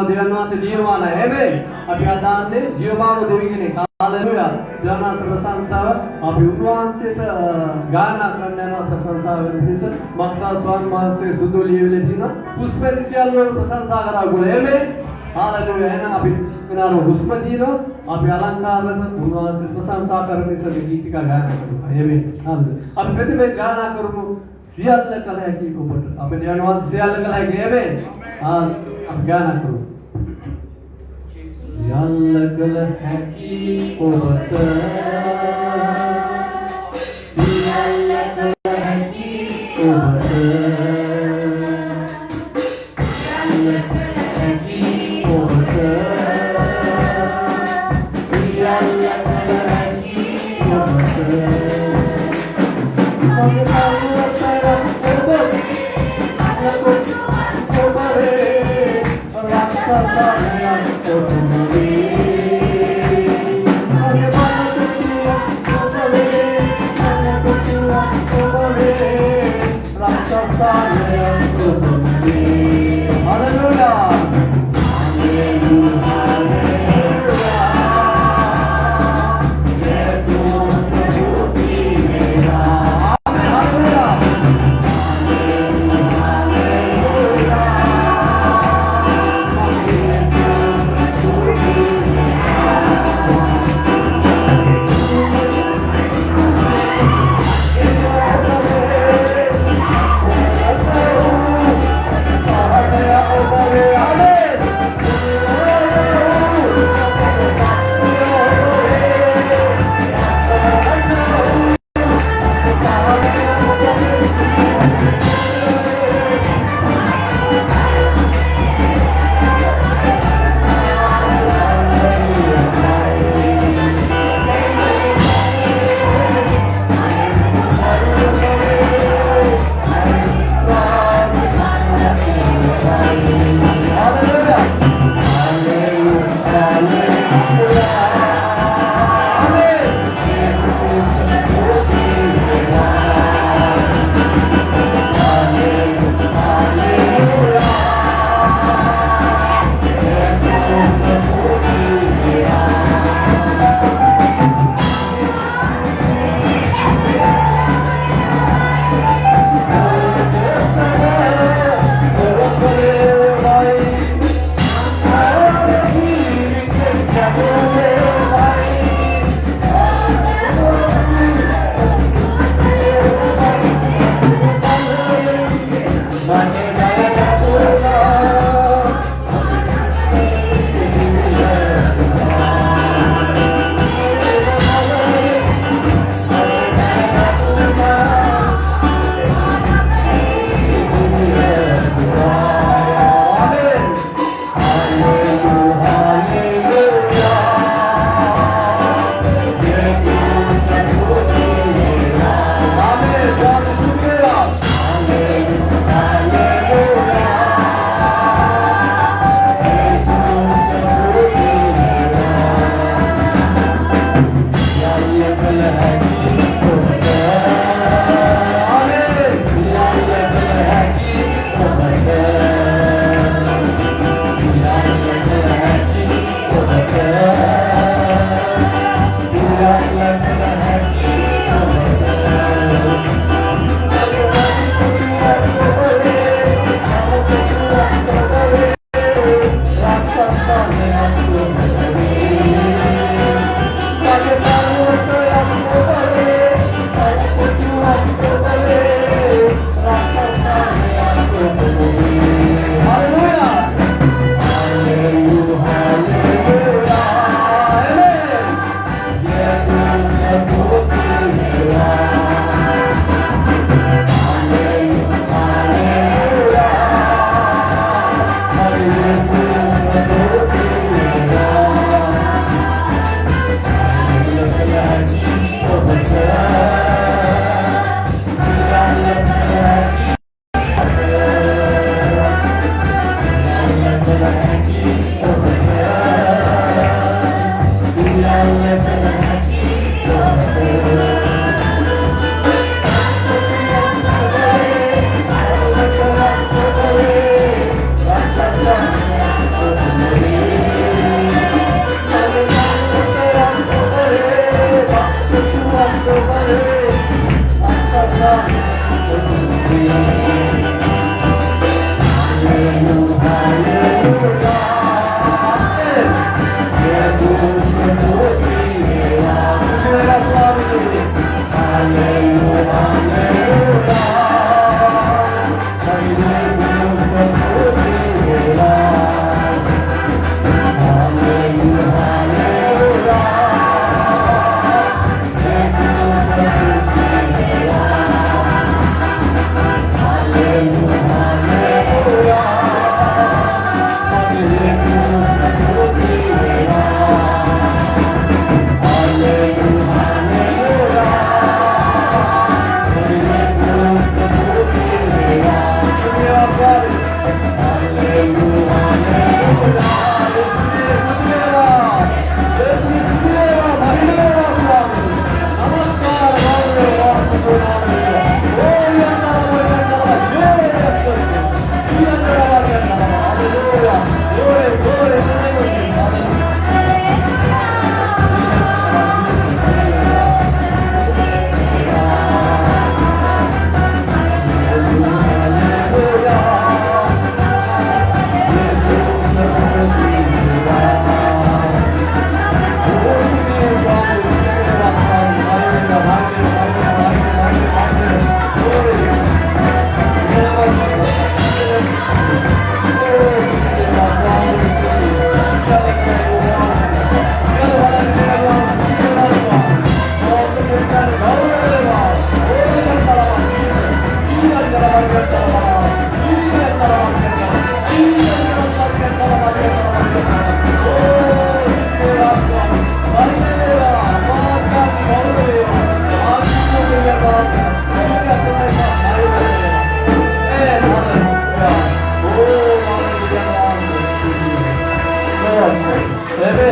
Tuhan dia mana? Amen. Abi ada se dia mana dewi kini. Haleluya. Tuhan bersansa. Abi Tuhan se gana kerana bersansa berisa. Maksud Tuhan masih sudah lihat dina. Puspesial bersansa keragu. Amen. Haleluya. Enak abi kenaro puspedino. Abi alangkar Tuhan se bersansa kerana sedikit gana. Amen. Haleluya. Abi betul gana kerana sial lekal hai ki ko but. Abi dia nama sial lekal hai ki. Amen. अब गाना करो अलग है की कोबत अलग है की कोबत अलग है की कोबत अलग है की कोबत मगे पालो तेरा कोबत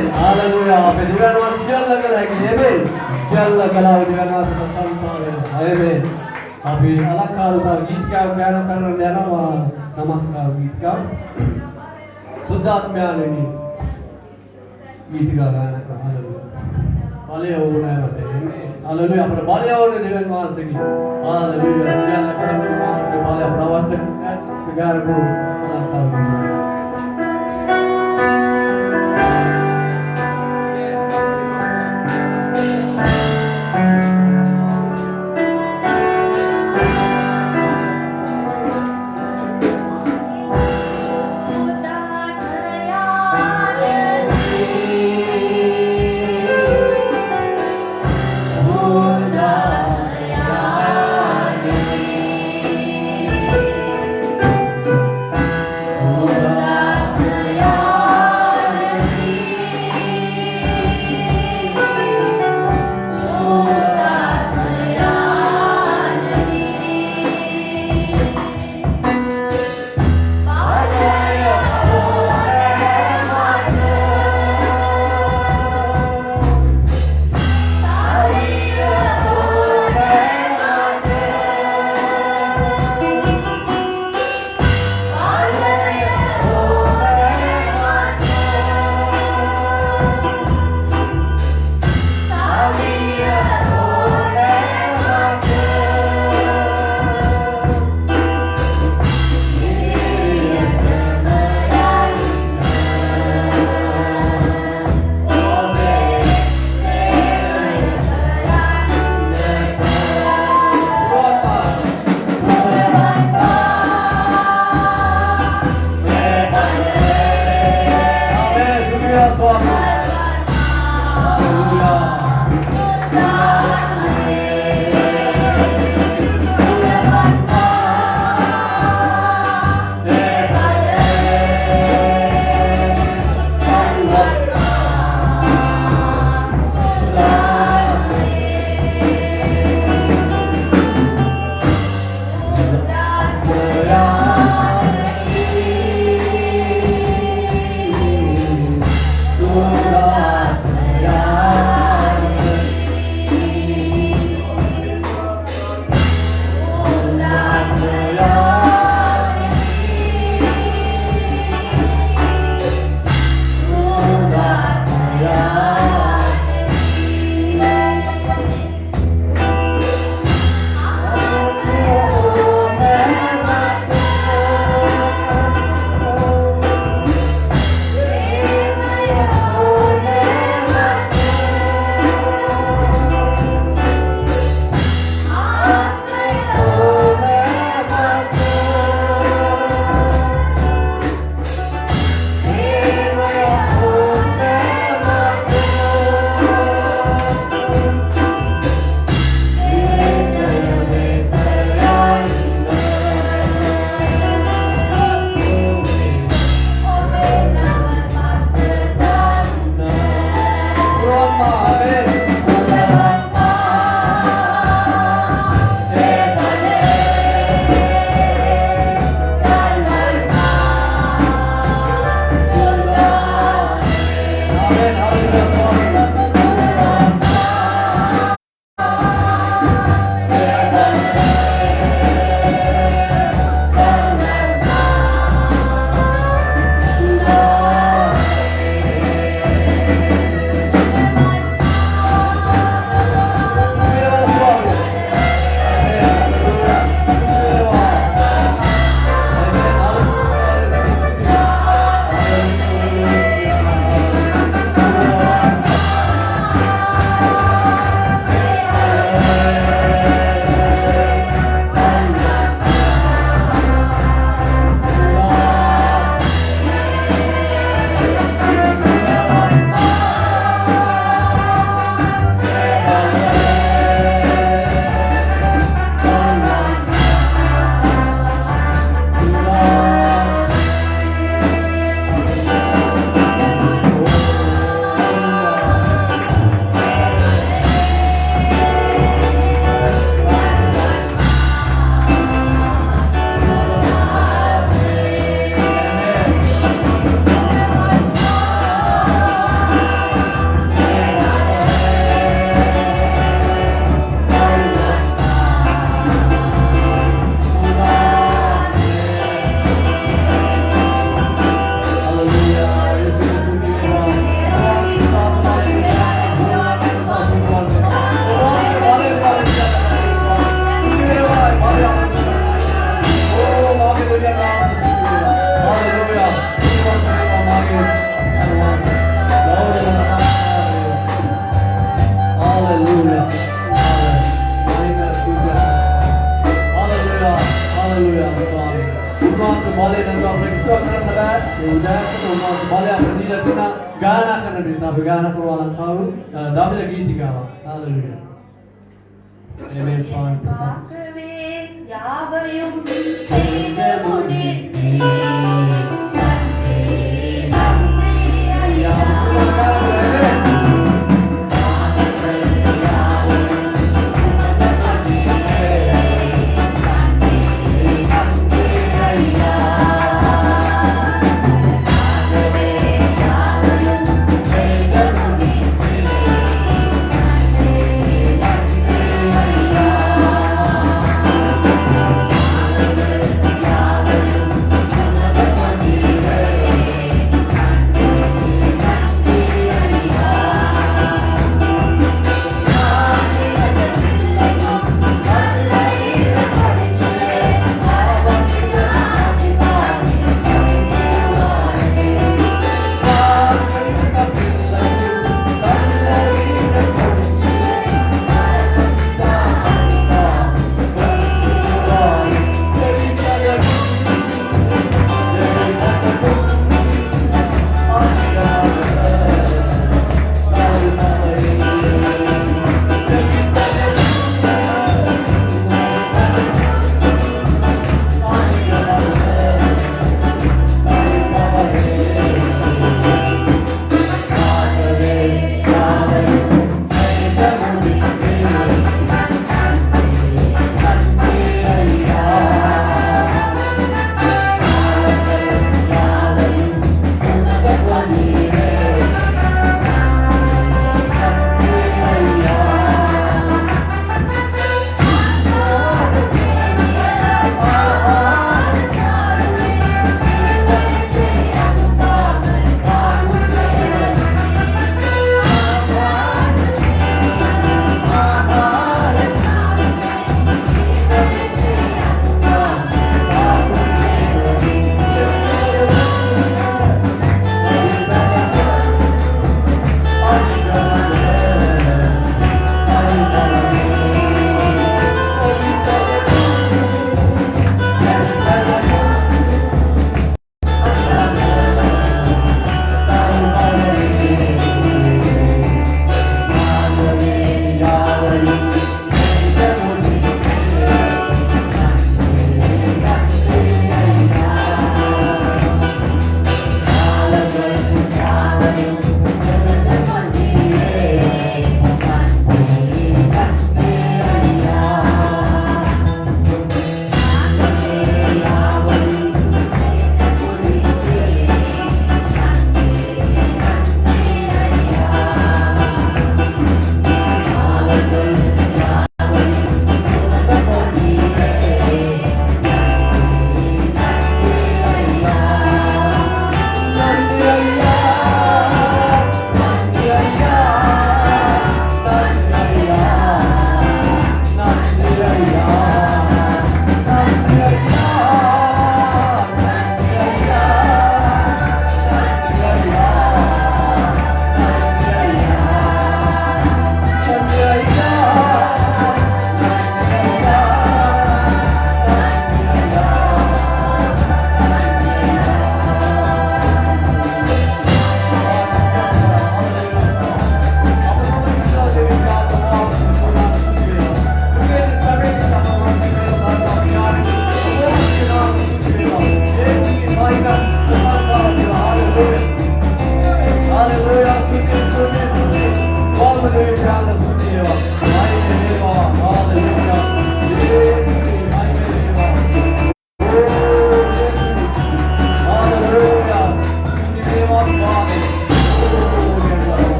Amen. Hallelujah. Apa Tuhan masih jalan lagi. Amen. Jalan kalau Tuhan masih bersama. Amen. Tapi alak kalau गीत क्या गाना करने देना वहाँ नमस्कार गीत का शुद्धात्मा में आने की गीत का गाना का हालेलुया बाले हो रहा है बते हालेलुया पर बाले हो रहे देवन वहाँ से की हालेलुया जान लगा है वहाँ से बाले प्रवास से बिगाड़ को नमस्कार Oh udah ketemu balik apa di latina gana karena bisa begana perwalan tahu tapi lagi tiga haleluya amen Tuhan யாவையும் செய்த முடித்தே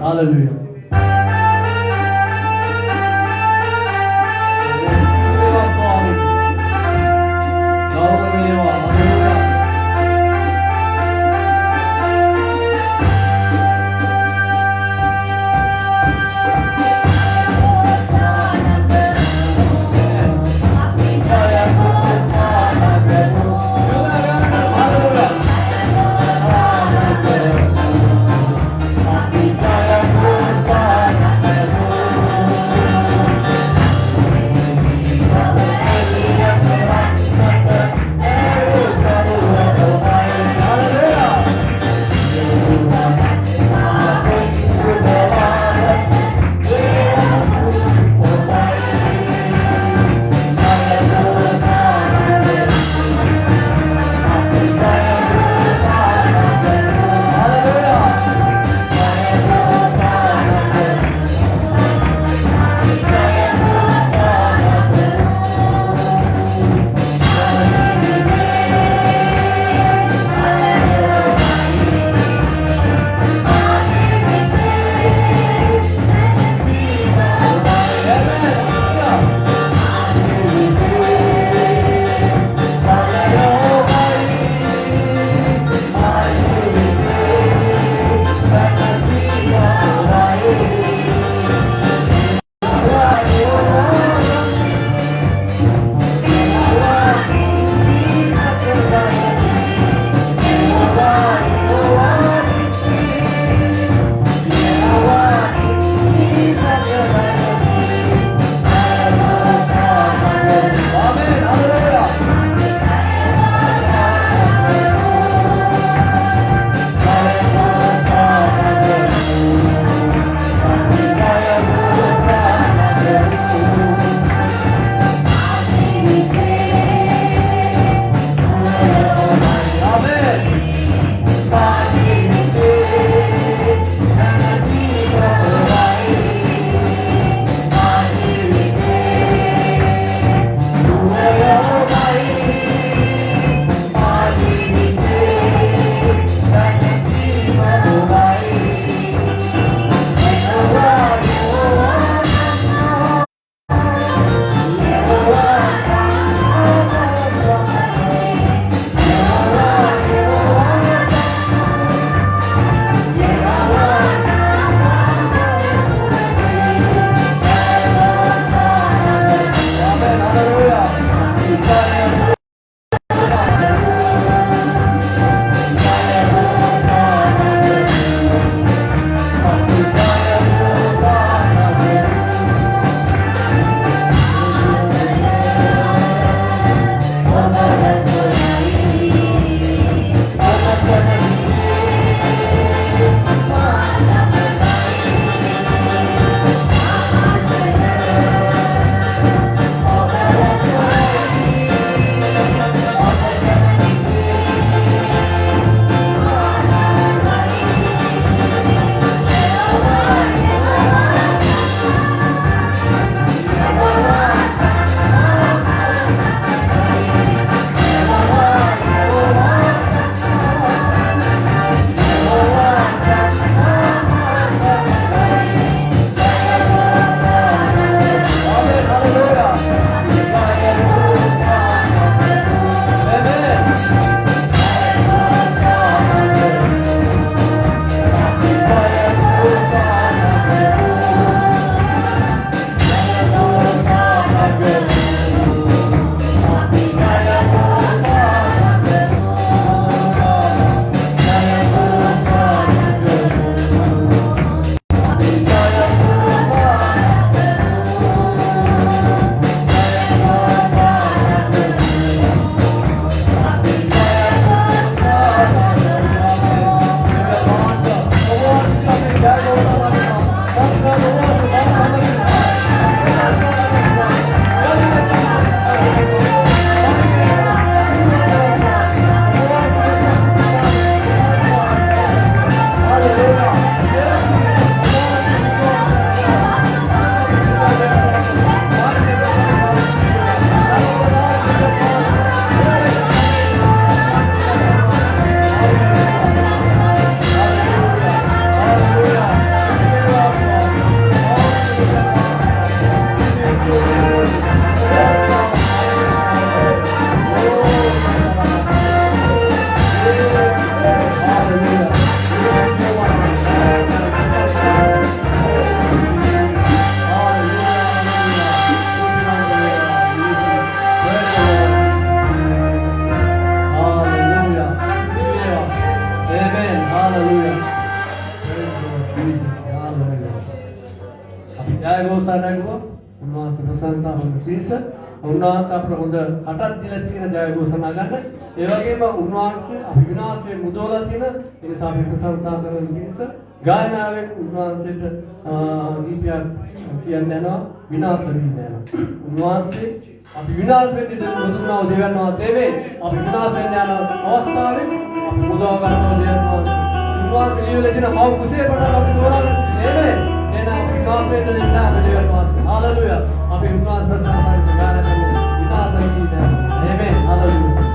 Hallelujah. මෝදා නැගුවා. උන්වහන්සේ ප්‍රශංසා වුණ පිරිස උන්වහන්සේ අපට හොඳ කටක් දීලා තියෙන ජය ഘോഷණා ගන්න. ඒ වගේම උන්වහන්සේ අපි විනාශයෙන් මුදවලා තියෙන ඒ නිසා අපි ප්‍රශංසා කරන පිරිස ගායනාවෙන් උන්වහන්සේට දීපයක් කියන්න යනවා විනාශ වෙන්නේ නැහැ. උන්වහන්සේ අපි විනාශ වෙන්න දුන්නා දෙවියන් වහන්සේ වේ. අපි විනාශ වෙන්න යන අවස්ථාවේ අපි මුදව ගන්නවා දෙවියන් වහන්සේ. උන්වහන්සේ ලියවිලා තියෙන මව කුසේ පටන් අපි දුවලා නේ. එහෙනම් අපි විනාශ වෙන්න දෙන්නේ නැහැ දෙවියන් වහන්සේ. හාලෙලූයා. අපි උන්වහන්සේ ප්‍රශංසා කරන ගායනා කරනවා. විනාශ වෙන්නේ නැහැ. ආමේන්. හාලෙලූයා.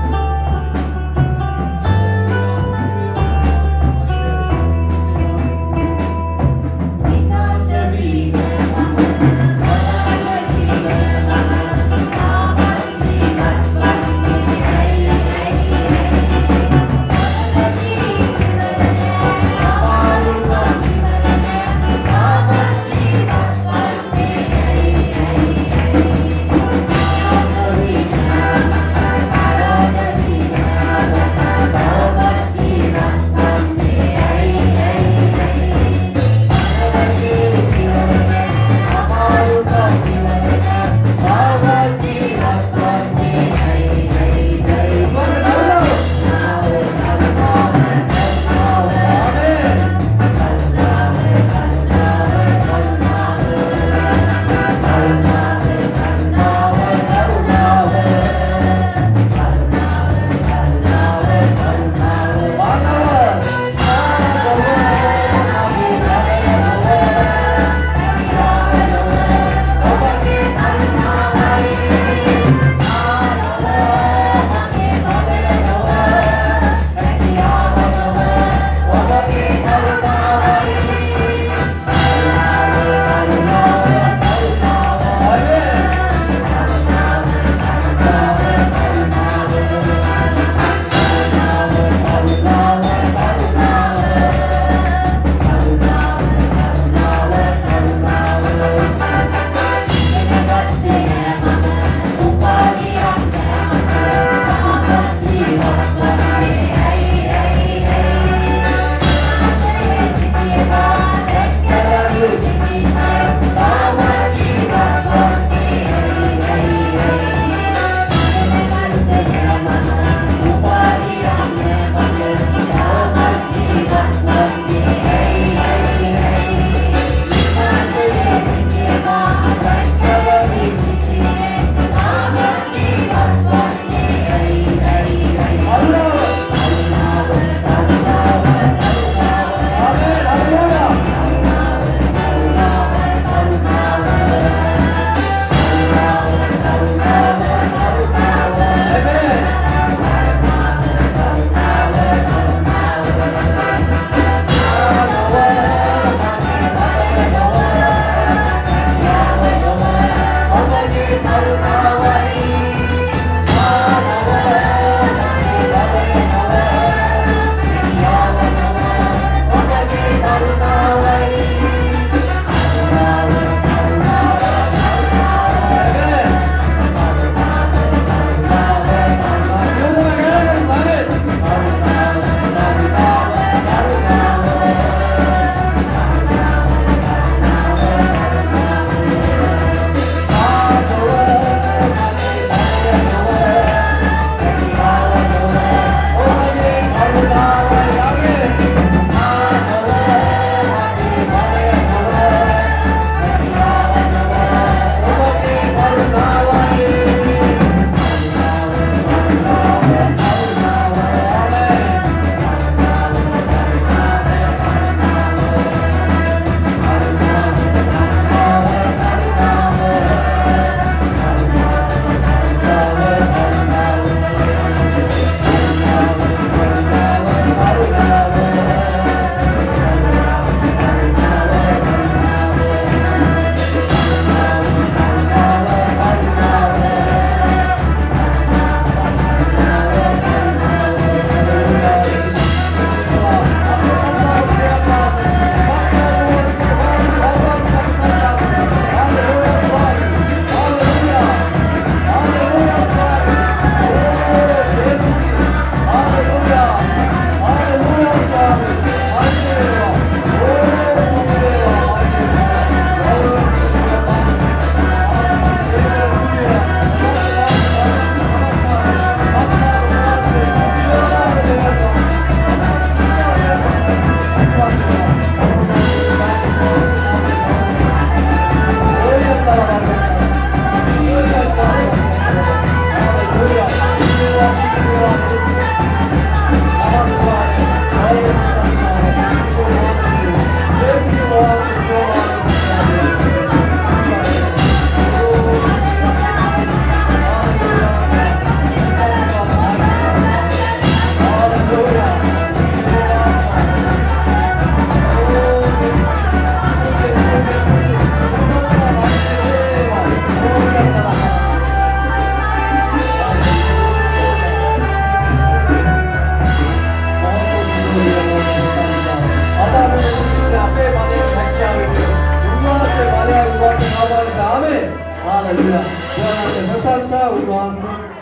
ප්‍රශංසා උන්වහන්සේ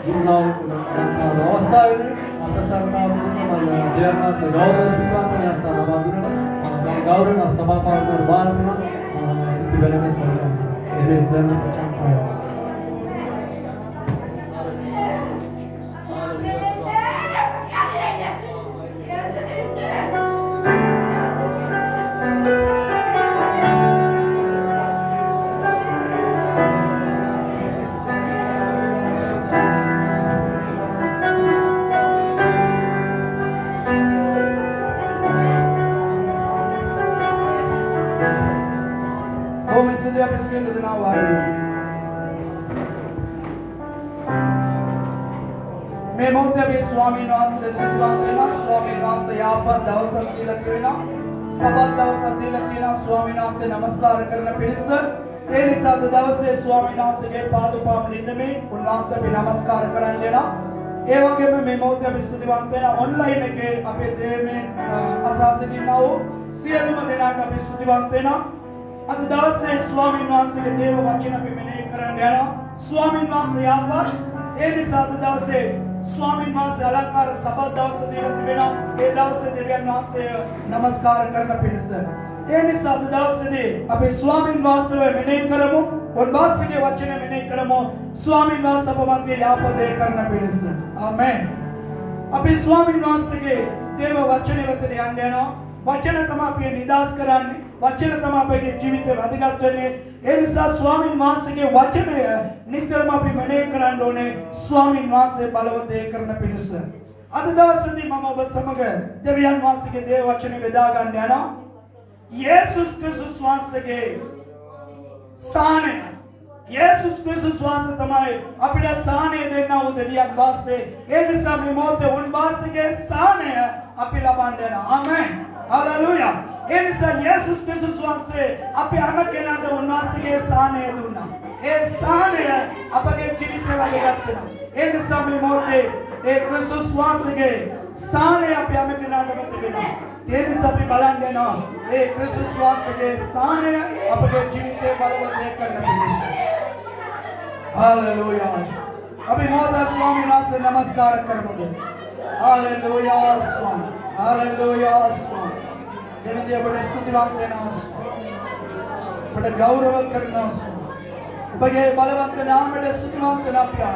දුන්නා අවස්ථාවේ අපසරණාවුන ජයනාත් ගෞරව පිටවන්න යනවා බඳුන ගෞරව සභාපතිවරු බාරතුන ඉතිවලම කරනවා ඒ දෙන්න ප්‍රශංසා dia presiden de nawa මේ මොහොතේ අපි ස්වාමීන් වහන්සේට සිතුවම් වෙනවා ස්වාමීන් වහන්සේ යාපත් දවසක් කියලා කියනවා සබත් දවසක් දීලා කියනවා ස්වාමීන් වහන්සේ නමස්කාර කරන පිරිස ඒ නිසා අද දවසේ ස්වාමීන් වහන්සේගේ පාදපාම නිදමේ උන්වහන්සේ අපි නමස්කාර කරන්න යනවා ඒ වගේම මේ මොහොතේ අපි ස්තුතිවන්ත වෙනවා ඔන්ලයින් එකේ අපේ දේමේ අසාසිනිනා වූ සියලුම දෙනාට අපි ස්තුතිවන්ත වෙනවා අද දවසේ ස්වාමීන් වහන්සේගේ දේව වචන අපි මෙනෙහි කරන්න යනවා ස්වාමීන් වහන්සේ යාපත් ඒ නිසා අද දවසේ ස්වාමීන් වහන්සේ අලංකාර සබත් දවස දීලා තිබෙනවා ඒ දවසේ දෙවියන් වහන්සේ නමස්කාර කරන පිණිස ඒ නිසා අද දවසේදී අපි ස්වාමීන් වහන්සේව මෙනෙහි කරමු උන්වහන්සේගේ වචන මෙනෙහි කරමු ස්වාමීන් වහන්සේ අප මැද යාපදේ කරන පිණිස ආමෙන් අපි ස්වාමීන් වහන්සේගේ දේව වචනේ වෙත යන්න යනවා වචන තමයි අපි නිදාස් කරන්නේ වචන තමයි අපේ ජීවිතේ වැදගත් වෙන්නේ ඒ නිසා ස්වාමීන් වහන්සේගේ වචනය නිතරම අපි මෙනෙහි කරන්න ඕනේ ස්වාමීන් වහන්සේ බලවදේ කරන පිණිස අද දවසේදී මම ඔබ සමග දෙවියන් වහන්සේගේ දේව වචනේ බෙදා ගන්න යනවා යේසුස් ක්‍රිස්තුස් වහන්සේගේ සානය යේසුස් ක්‍රිස්තුස් වහන්සේ තමයි අපිට සානය දෙන්නා වූ දෙවියන් වහන්සේ ඒ නිසා මේ මොහොතේ උන්වහන්සේගේ සානය අපි ලබන්න යනවා ආමෙන් හalleluya ඒ නිසා යේසුස් ක්‍රිස්තුස් වහන්සේ අපි හැම කෙනාට උන්වහන්සේගේ සානය දුන්නා. ඒ සානය අපගේ ජීවිතේ වැදගත් වෙනවා. ඒ නිසා මේ මොහොතේ ඒ ක්‍රිස්තුස් වහන්සේගේ සානය අපි හැම කෙනාටම තිබෙනවා. ඒ නිසා අපි බලන්න යනවා ඒ ක්‍රිස්තුස් වහන්සේගේ සානය අපගේ ජීවිතේ බලවත් කරන්න පිණිස. හalleluya. අපි මොහොත ස්වාමීන් වහන්සේ නමස්කාර කරමු. හalleluya ස්වාමී. හalleluya ස්වාමී. දෙවියන් අපට ස්තුතිවන්ත වෙනවා අපට ගෞරව කරනවා ඔබගේ බලවත් නාමයට ස්තුතිවන්ත වෙනවා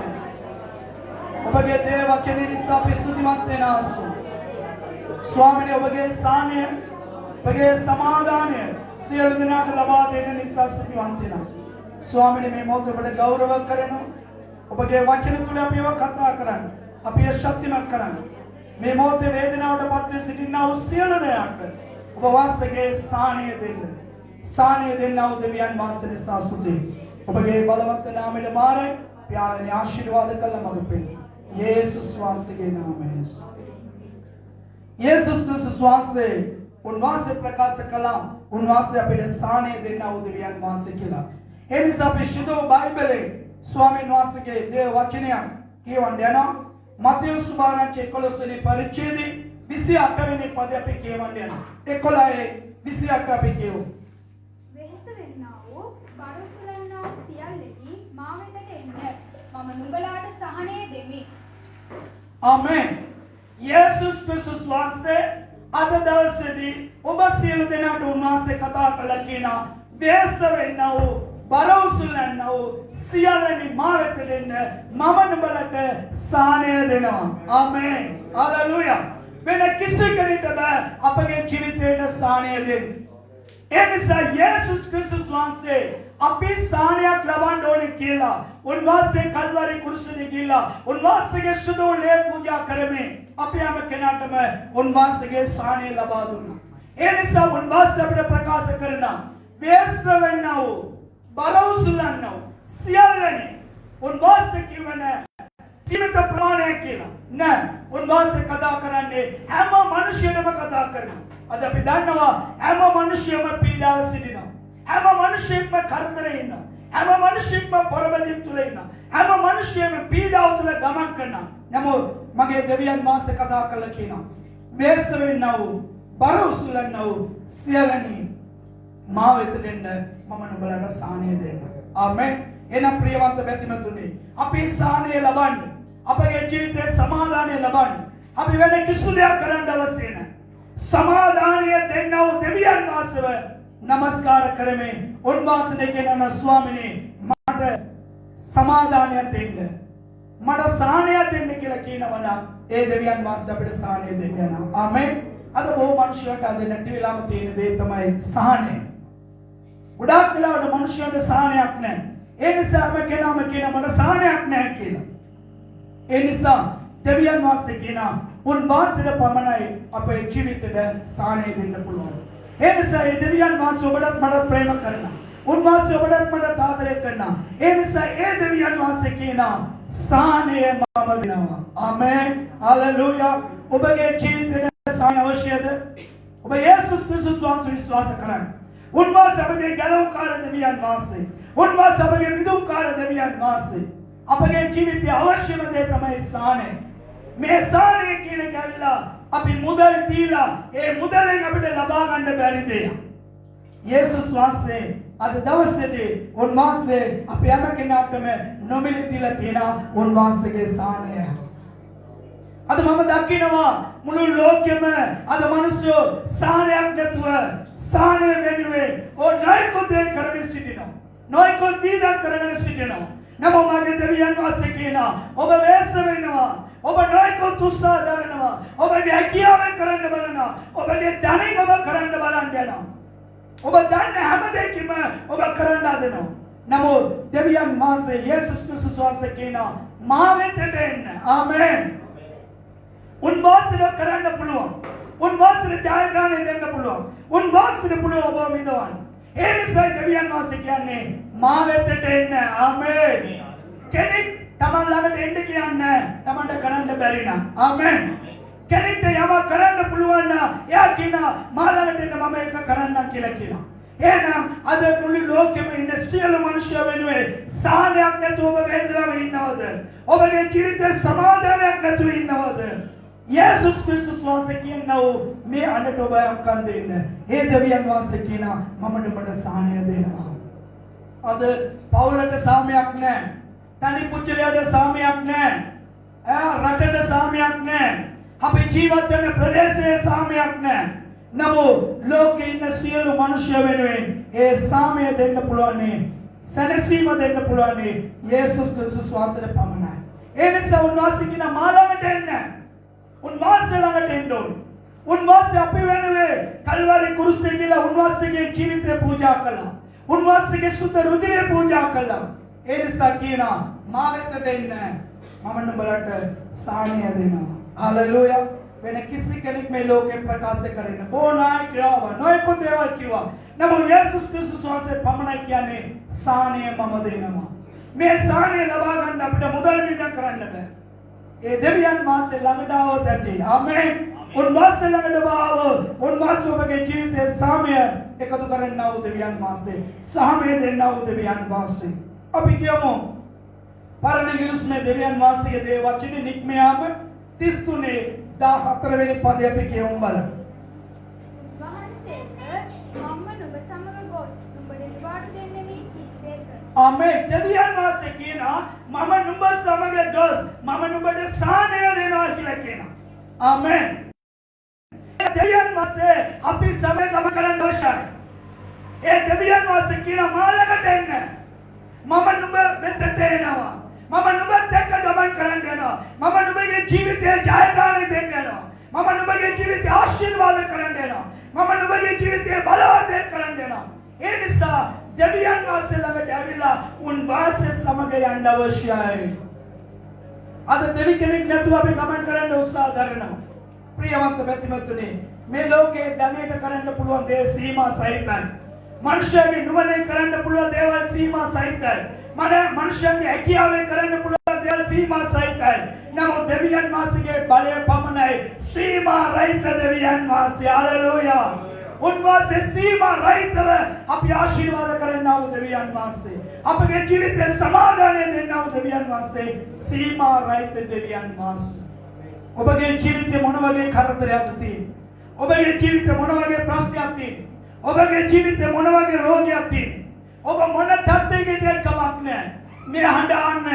ඔබගේ දේව වචනේ නිසා අපි ස්තුතිවන්ත වෙනවා ස්වාමීනි ඔබගේ සානය ඔබගේ සමාදානය සියලු දෙනාට ලබා දෙන නිසා ස්තුතිවන්ත වෙනවා ස්වාමීනි මේ මොහොත ඔබට ගෞරව කරනවා ඔබගේ වචන තුල අපිව කතා කරන්න අපිව ශක්තිමත් කරන්න මේ මොහොතේ වේදනාවට පත් වී සිටිනා වූ සියලු දෙනාට ඔබ වාසගේ සානය දෙන්න සානය දෙන්නා වූ දෙවියන් වහන්සේ නිසා ස්තුතියි ඔබගේ බලවත් නාමයට මාරයි පියාණන් ආශිර්වාද කළ මඟ පෙන්න යේසුස් වහන්සේගේ නාමයෙන් යේසුස් ක්‍රිස්තුස් වහන්සේ උන්වහන්සේ ප්‍රකාශ කළා උන්වහන්සේ අපිට සානය දෙන්නා වූ දෙවියන් වහන්සේ කියලා ඒ නිසා අපි ශුද්ධ බයිබලයේ ස්වාමීන් වහන්සේගේ දේව වචනය කියවන්න යනවා මතෙව් සුභාරංචි 11 වෙනි පරිච්ඡේදයේ 28 වෙනි පදය අපි කියවන්න යනවා 11:28 අපි කියමු වෙහෙස වෙන්නා වූ බරසලන්නා වූ සියල්ලෙහි මා වෙතට එන්න මම නුඹලාට සහනය දෙමි ආමෙන් යේසුස් ක්‍රිස්තුස් වහන්සේ අද දවසේදී ඔබ සියලු දෙනාට උන්වහන්සේ කතා කළා කියනවා වෙහෙස වෙන්නා වූ බරසලන්නා වූ සියල්ලෙහි මා වෙතට එන්න මම නුඹලාට සහනය දෙනවා ආමෙන් හalleluya වෙන කිසි කෙනෙකුට අපගේ ජීවිතයට සානය දෙන්න. ඒ නිසා යේසුස් ක්‍රිස්තුස් වහන්සේ අපි සානයක් ලබන්න ඕනේ කියලා උන්වහන්සේ කල්වරි කුරුසෙදී ගිහිල්ලා උන්වහන්සේගේ සුදු ලේ පූජා කරමින් අපි හැම කෙනාටම උන්වහන්සේගේ සානය ලබා දුන්නා. ඒ නිසා උන්වහන්සේ අපිට ප්‍රකාශ කරනවා වෙහෙස වෙන්නා වූ බරවුසුලන්නා වූ සියල්ලනි උන්වහන්සේ කියවනේ ජීවිත ප්‍රමාණය කියලා නෑ උන්වහන්සේ කතා කරන්නේ හැම මිනිහෙම කතා කරනවා අද අපි දන්නවා හැම මිනිහෙම පීඩාව සිටිනවා හැම මිනිහෙම කරදරේ ඉන්නවා හැම මිනිහෙම පොරබදින් තුල ඉන්නවා හැම මිනිහෙම පීඩාව තුල ගමන් කරනවා නමුත් මගේ දෙවියන් වහන්සේ කතා කළා කියනවා වෙහෙස වෙන්නා වූ බර උසුලන්නා වූ සියල්ලනි මා වෙත දෙන්න මම නුඹලට සානය දෙන්න ආමෙන් එන ප්‍රියවන්ත බැතිමතුනි අපි සාහනය ලබන්න අපගේ ජීවිතයේ සමාදානය ලබන්න අපි වෙන කිසිදු දෙයක් කරන්න අවශ්‍ය නැහැ සමාදානය දෙන්නව දෙවියන් වහන්සේව නමස්කාර කරමින් උන්වහන්සේ කියනවා ස්වාමිනේ මට සමාදානය දෙන්න මට සාහනය දෙන්න කියලා කියනවා නම් ඒ දෙවියන් වහන්සේ අපිට සාහනය දෙන්න යනවා ආමෙන් අද බොහෝ මිනිස්සුන්ට අද නැති වෙලාම තියෙන දේ තමයි සාහනය ගොඩාක් වෙලාවට මිනිස්සුන්ට සාහනයක් නැහැ ඒ නිසාම කෙනාම කියන මට සාහනයක් නැහැ කියලා ඒ නිසා දෙවියන් වහන්සේ කියනවා උන්වහන්සේට පමණයි අපේ ජීවිතේට සාහනය දෙන්න පුළුවන් ඒ නිසා ඒ දෙවියන් වහන්සේ ඔබට මට ප්‍රේම කරනවා උන්වහන්සේ ඔබට මට ආදරය කරනවා ඒ නිසා ඒ දෙවියන් වහන්සේ කියනවා සාහනය මම දෙනවා ආමෙන් හලෙලූයා ඔබගේ ජීවිතේට සාහනය අවශ්‍යද ඔබ යේසුස් ක්‍රිස්තුස් වහන්සේ විශ්වාස කරන්න උන්වහන්සේ අපගේ ගැලවුම්කාර දෙවියන් වහන්සේ උන්වහන්සේ අපගේ විදුම්කාර දෙවියන් වහන්සේ අපගේ ජීවිතයේ අවශ්‍යම දේ තමයි සාහනය මේ සාහනය කියන ගැල්ලා අපි මුදල් දීලා ඒ මුදලෙන් අපිට ලබා ගන්න බැරි දෙයක් යේසුස් වහන්සේ අද දවසේදී උන්වහන්සේ අපි හැම කෙනාටම නොමිලේ දීලා තියෙන උන්වහන්සේගේ සාහනය අද මම දකිනවා මුළු ලෝකෙම අද මිනිස්සු සාහනයක් නැතුව සාහනය වෙනුවෙන් නොයෙකුත් දේ කරමින් සිටිනවා නොයෙකුත් බීදක් කරගෙන සිටිනවා නමුත් මගේ දෙවියන් වහන්සේ කියනවා ඔබ වෙස්ස වෙනවා ඔබ නොයෙකුත් උත්සාහ දරනවා ඔබගේ හැකියාවෙන් කරන්න බලනවා ඔබගේ ධනෙන් ඔබ කරන්න බලන්න යනවා ඔබ දන්න හැම දෙයක්ම ඔබ කරන්න හදනවා නමුත් දෙවියන් වහන්සේ යේසුස් ක්‍රිස්තුස් වහන්සේ කියනවා මා වෙතට එන්න ආමෙන් උන්වහන්සේට කරන්න පුළුවන් උන්වහන්සේට ජයග්‍රහණය දෙන්න පුළුවන් උන්වහන්සේට පුළුවන් ඔබ මිදවන්න ඒ නිසා දෙවියන් වහන්සේ කියන්නේ මා වෙතට එන්න ආමෙන් කෙනෙක් තමන් ළඟට එන්න කියන්නේ තමන්ට කරන්න බැරි නම් ආමෙන් කෙනෙක්ට යමක් කරන්න පුළුවන් නම් එයා කියනවා මා ළඟට එන්න මම ඒක කරන්නම් කියලා කියනවා එහෙනම් අද මුළු ලෝකෙම ඉන්න සියලු මිනිස්සු වෙනුවෙන් සාහනයක් නැතුව ඔබ වේදනාව ඉන්නවද ඔබගේ ජීවිතේ සමාදානයක් නැතුව ඉන්නවද යේසුස් ක්‍රිස්තුස් වහන්සේ කියනවා මේ අඬට ඔබ අක්කන් දෙන්න ඒ දෙවියන් වහන්සේ කියනවා මම ඔබට සාහනය දෙනවා අද පවුලට සාමයක් නැහැ තනි පුච්චලයට සාමයක් නැහැ රටට සාමයක් නැහැ අපේ ජීවත් වෙන ප්‍රදේශයේ සාමයක් නැහැ නමුත් ලෝකේ ඉන්න සියලු මිනිස්සු වෙනුවෙන් ඒ සාමය දෙන්න පුළුවන් සැනසීම දෙන්න පුළුවන් යේසුස් ක්‍රිස්තුස් වහන්සේට පමණයි ඒ නිසා උන්වහන්සේ කියන මාළඟට එන්න උන්වහන්සේ ළඟට එන්න ඕනේ උන්වහන්සේ අපි වෙනුවෙන් කල්වාරි කුරුසේ ගිහලා උන්වහන්සේගේ ජීවිතය පූජා කළා උන්වහන්සේගේ සුද්ධ රුධිරය පූජා කළා ඒ නිසා කියනවා මා වෙතට එන්න මම නුඹලට සාහනය දෙනවා හලෙලූයා වෙන කිසි කෙනෙක් මේ ලෝකේ ප්‍රකාශ කරන්න ඕනෑ කියලා නොයෙකුත් දේවල් කිව්වා නමුත් යේසුස් ක්‍රිස්තුස් වහන්සේ පමණයි කියන්නේ සාහනය මම දෙනවා මේ සාහනය ලබා ගන්න අපිට මුදල් විඳ කරන්න බෑ ඒ දෙවියන් වහන්සේ ළඟට આવොත් ඇති ආමෙන් උන්වහන්සේ ළඟට ආවොත් උන්වහන්සේ ඔබගේ ජීවිතයේ සාමය එකතු කරන්නා වූ දෙවියන් වහන්සේ සාමය දෙන්නා වූ දෙවියන් වහන්සේ අපි කියමු පරණ නියුස්මේ දෙවියන් වහන්සේගේ දේ වචනේ නික්මයාම 33 14 වෙනි පදය අපි කියමු බලන්න. වහන්සේට මම නුඹ සමග ගොස් නුඹට නිවාඩු දෙන්නෙමි කීසේක. ආමෙන්. දෙවියන් වහන්සේ කියනවා මම නුඹ සමග ගොස් මම නුඹට සාහනය දෙනවා කියලා කියනවා. ආමෙන්. දෙවියන් වහන්සේ අපි සමග ගමන් කරන්න අවශ්‍යයි. ඒ දෙවියන් වහන්සේ කියනවා මාළකට එන්න. මම නුඹ වෙතට එනවා. මම නුඹත් එක්ක ගමන් කරන්න යනවා. මම නුඹගේ ජීවිතයේ ජයග්‍රහණය දෙන්න යනවා. මම නුඹගේ ජීවිතය ආශිර්වාද කරන්න යනවා. මම නුඹගේ ජීවිතය බලවත් කරන්න යනවා. ඒ නිසා දෙවියන් වහන්සේ ළඟට ඇවිල්ලා උන්වහන්සේ සමග යන්න අවශ්‍යයි. අද දෙවි කෙනෙක් නැතුව අපි ගමන් කරන්න උත්සාහ දරනවා. ප්‍රියවන්ත පැතිමතුනි මේ ලෝකයේ ධනයට කරන්න පුළුවන් දේ සීමා සහිතයි. මනුෂ්‍යගේ නුවණෙන් කරන්න පුළුවන් දේවල් සීමා සහිතයි. මනුෂ්‍යගේ හැකියාවෙන් කරන්න පුළුවන් දේවල් සීමා සහිතයි. නමුත් දෙවියන් වහන්සේගේ බලය පමණයි සීමා රහිත දෙවියන් වහන්සේ. හලෙලූයා. උන්වහන්සේ සීමා රහිතව අපි ආශිර්වාද කරන්නා වූ දෙවියන් වහන්සේ. අපගේ ජීවිතේ සමාදානය දෙන්නා වූ දෙවියන් වහන්සේ සීමා රහිත දෙවියන් වහන්සේ. ඔබගේ ජීවිතේ මොන වගේ කරදරයක්ද තියෙන්නේ? ඔබගේ ජීවිතේ මොන වගේ ප්‍රශ්නයක් තියෙන්නේ? ඔබගේ ජීවිතේ මොන වගේ රෝගයක් තියෙන්නේ? ඔබ මොන තත්ත්වයකදී කමක් නැහැ. මේ හඬාන්න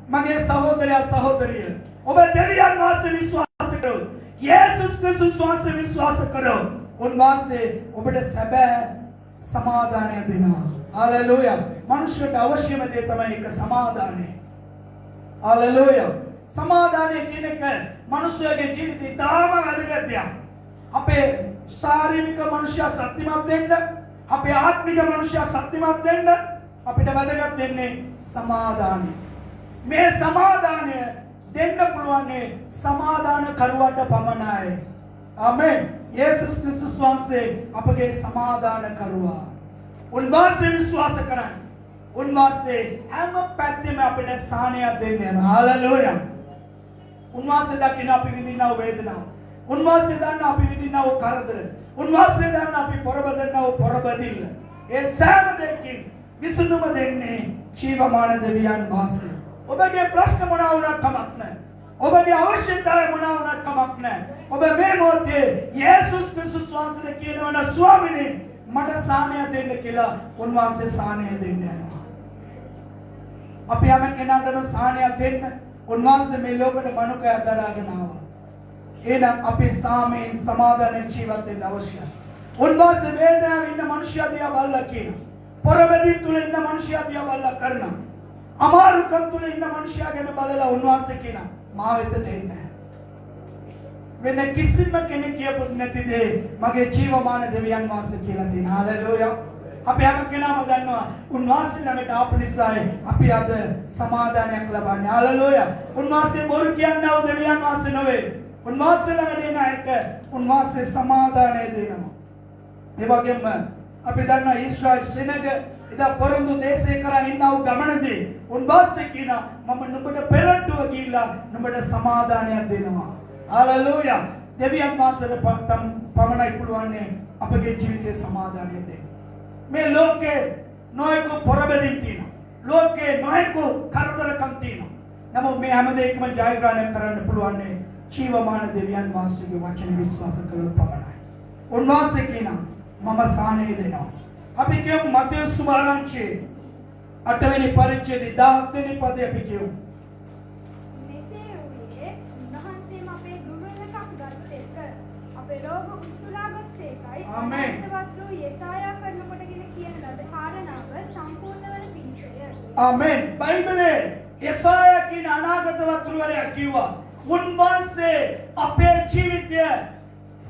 මගේ සහෝදරයා සහෝදරිය. ඔබ දෙවියන් වහන්සේ විශ්වාස කරොත්, යේසුස් ක්‍රිස්තුස් වහන්සේ විශ්වාස කරොත්, උන්වහන්සේ ඔබට සැබෑ සමාදානය දෙනවා. හalleluya. මනුෂ්‍යයට අවශ්‍යම දේ තමයි ඒක සමාදානය. හalleluya. සමාදානය කියන එක මනුෂ්‍යගේ ජීවිතේ තාම වැදගත් දෙයක්. අපේ ශාරීරික මනුෂ්‍ය ශක්තිමත් වෙන්න, අපේ ආත්මික මනුෂ්‍ය ශක්තිමත් වෙන්න අපිට වැදගත් වෙන්නේ සමාදානය. මේ සමාදානය දෙන්න පුළුවන් සමාදාන කරුවට පමණයි. ආමේන්. යේසුස් ක්‍රිස්තුස් වහන්සේ අපගේ සමාදාන කරුවා. උන්වහන්සේ විශ්වාස කරන්න. උන්වහන්සේ හැම පැත්තෙම අපිට සාහනයක් දෙන්නේ. හalleluya. උන්වහන්සේ දකින්න අපි විඳිනව වේදනාව. උන්වහන්සේ දන්න අපි විඳිනව කරදර. උන්වහන්සේ දන්න අපි පොරබදනව පොරබදිල්ල. ඒ සෑම දෙයකින් විසඳුම දෙන්නේ ජීවමාන දෙවියන් වහන්සේ. ඔබගේ ප්‍රශ්න මොනවා වුණත් කමක් නැහැ. ඔබගේ අවශ්‍යතාවය මොනවා වුණත් කමක් නැහැ. ඔබ මේ මොහොතේ යේසුස් ක්‍රිස්තුස් වහන්සේට කියනවා ස්වාමීනි මට සාහනය දෙන්න කියලා. උන්වහන්සේ සාහනය දෙන්න යනවා. අපි හැම කෙනාටම සාහනය දෙන්න උන්වහන්සේ මේ ලෝකෙට මනුකය දරාගෙන ආවා. එහෙනම් අපි සාමයෙන් සමාදානයෙන් ජීවත් වෙන්න අවශ්‍යයි. උන්වහන්සේ වේදනාවේ ඉන්න මිනිස්සු දිහා බලලා කියනවා. පොරබදින් තුල ඉන්න මිනිස්සු දිහා බලලා කරනවා. අමාරුකම් තුල ඉන්න මිනිස්සු ගැන බලලා උන්වහන්සේ කියනවා මා වෙතට එන්න. වෙන කිසිම කෙනෙක් කියපොත් නැති දේ මගේ ජීවමාන දෙවියන් වහන්සේ කියලා තියෙනවා. හalleluya. අපි හැම කෙනාම දන්නවා උන්වහන්සේ ළඟට ආපු නිසායි අපි අද සමාදානයක් ලබන්නේ. හalleluya. උන්වහන්සේ බොරු කියන්නව දෙවියන් වහන්සේ නෙවෙයි. උන්වහන්සේ ළඟට එන එක උන්වහන්සේ සමාදානය දෙනවා. ඒ වගේම අපි දන්නවා ඊශ්‍රායල් සෙනග ඉදා පොරොන්දු දේශේ කරා ඉන්නව ගමනදී උන්වහන්සේ කියන මම නුඹට පෙරට්ටුව ගිහිල්ලා නුඹට සමාදානයක් දෙනවා. හalleluya. දෙවියන් වහන්සේට පමණයි පුළුවන් අපගේ ජීවිතේ සමාදානය දෙන්න. මේ ලෝකේ නොයෙකු පොරබදින් තියෙනවා. ලෝකේ නොයෙකු කරදරකම් තියෙනවා. නමුත් මේ හැම දෙයකම ජයග්‍රහණය කරන්න පුළුවන් ජීවමාන දෙවියන් වහන්සේගේ වචන විශ්වාස කළොත් පමණයි. උන්වහන්සේ කියනවා මම සාහනය දෙනවා. අපි කියමු මතෙව්ස් සුභාරංචියේ 8 වෙනි පරිච්ඡේදයේ 17 වෙනි පදය අපි කියමු. මෙසේ වූයේ උන්වහන්සේම අපේ දුර්වලකම් ගත්සේක, අපේ රෝග උසුලාගත්සේකයි. ආමේන්. අනාගතවත් වූ යෙසායා කරන කොටගෙන කියන ලද කාරණාව සම්පූර්ණ වන පිණිසය. ආමේන්. බයිබලයේ යෙසායා කියන අනාගතවත් වූවරයා කිව්වා උන්වහන්සේ අපේ ජීවිතය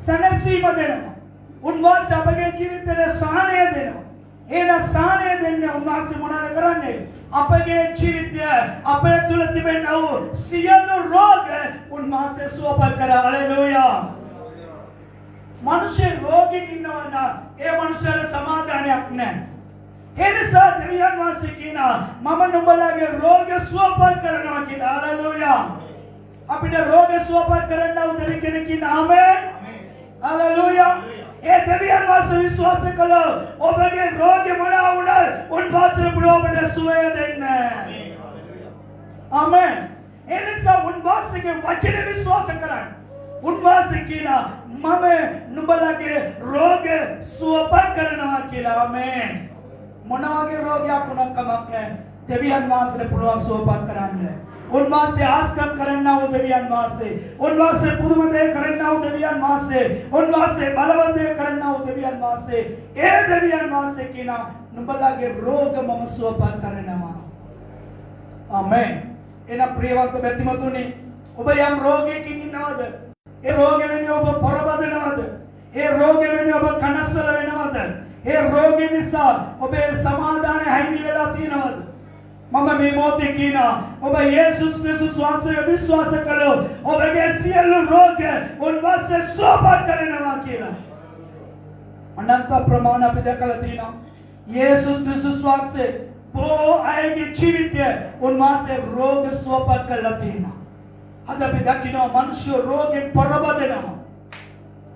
සැනසීම දෙනවා. උන්වහන්සේ අපගේ ජීවිතයට සාහනය දෙනවා. එන සාහනය දෙන්නේ උන්වහන්සේ මොනවද කරන්නේ? අපගේ ජීවිතය අපේ තුල තිබෙන වූ සියලු රෝග උන්වහන්සේ සුවපත් කරා. හalleluya. මිනිස්සු රෝගී ඉන්නවා නම් ඒ මිනිස්සුන්ට සමාදානයක් නැහැ. ඒ නිසා දෙවියන් වහන්සේ කියනවා මම නුඹලාගේ රෝග සුවපත් කරනවා කියලා. හalleluya. අපිට රෝග සුවපත් කරන්නව දෙවි කෙනෙක් ඉන්නා. ආමේන්. හalleluya. ඒ දෙවියන් වහන්සේ විශ්වාස කළා ඔබගේ රෝගය මොනවා වුණත් උන්වහන්සේ ඔබට සුවය දෙන්න. ආමේන්. ඒ නිසා උන්වහන්සේගේ වචන විශ්වාස කරන්න. උන්වහන්සේ කියනවා මම නුඹලාගේ රෝග සුවපත් කරනවා කියලා. ආමේන්. මොන වගේ රෝගයක් වුණත් කමක් නැහැ. දෙවියන් වහන්සේට පුළුවන් සුවපත් කරන්න. උන්වහන්සේ ආස්කම් කරන්නව දෙවියන් වහන්සේ. උන්වහන්සේ පුදුම දේ කරන්නව දෙවියන් වහන්සේ. උන්වහන්සේ බලවත් දේ කරන්නව දෙවියන් වහන්සේ. ඒ දෙවියන් වහන්සේ කියන නුඹලාගේ රෝග මම සුවපත් කරනවා. ආමේන්. එන ප්‍රියවන්ත බැතිමතුනි ඔබ යම් රෝගයකින් ඉන්නවද? ඒ රෝගෙ වෙන්නේ ඔබ පොරබදනවද? ඒ රෝගෙ වෙන්නේ ඔබ කනස්සල වෙනවද? ඒ රෝගෙ නිසා ඔබේ සමාදානය හිමි වෙලා තියෙනවද? මම මේ මොහොතේ කියනවා ඔබ යේසුස් ක්‍රිස්තුස් වහන්සේ විශ්වාස කළොත් ඔබගේ සියලු රෝග උන්වහන්සේ සුවපත් කරනවා කියලා. අනන්ත ප්‍රමාණ අපි දැකලා තියෙනවා. යේසුස් ක්‍රිස්තුස් වහන්සේ බොහෝ අයගේ ජීවිතය උන්වහන්සේ රෝග සුවපත් කළා තියෙනවා. අද අපි දකිනවා මිනිස්සු රෝගෙන් පොරබදනවා.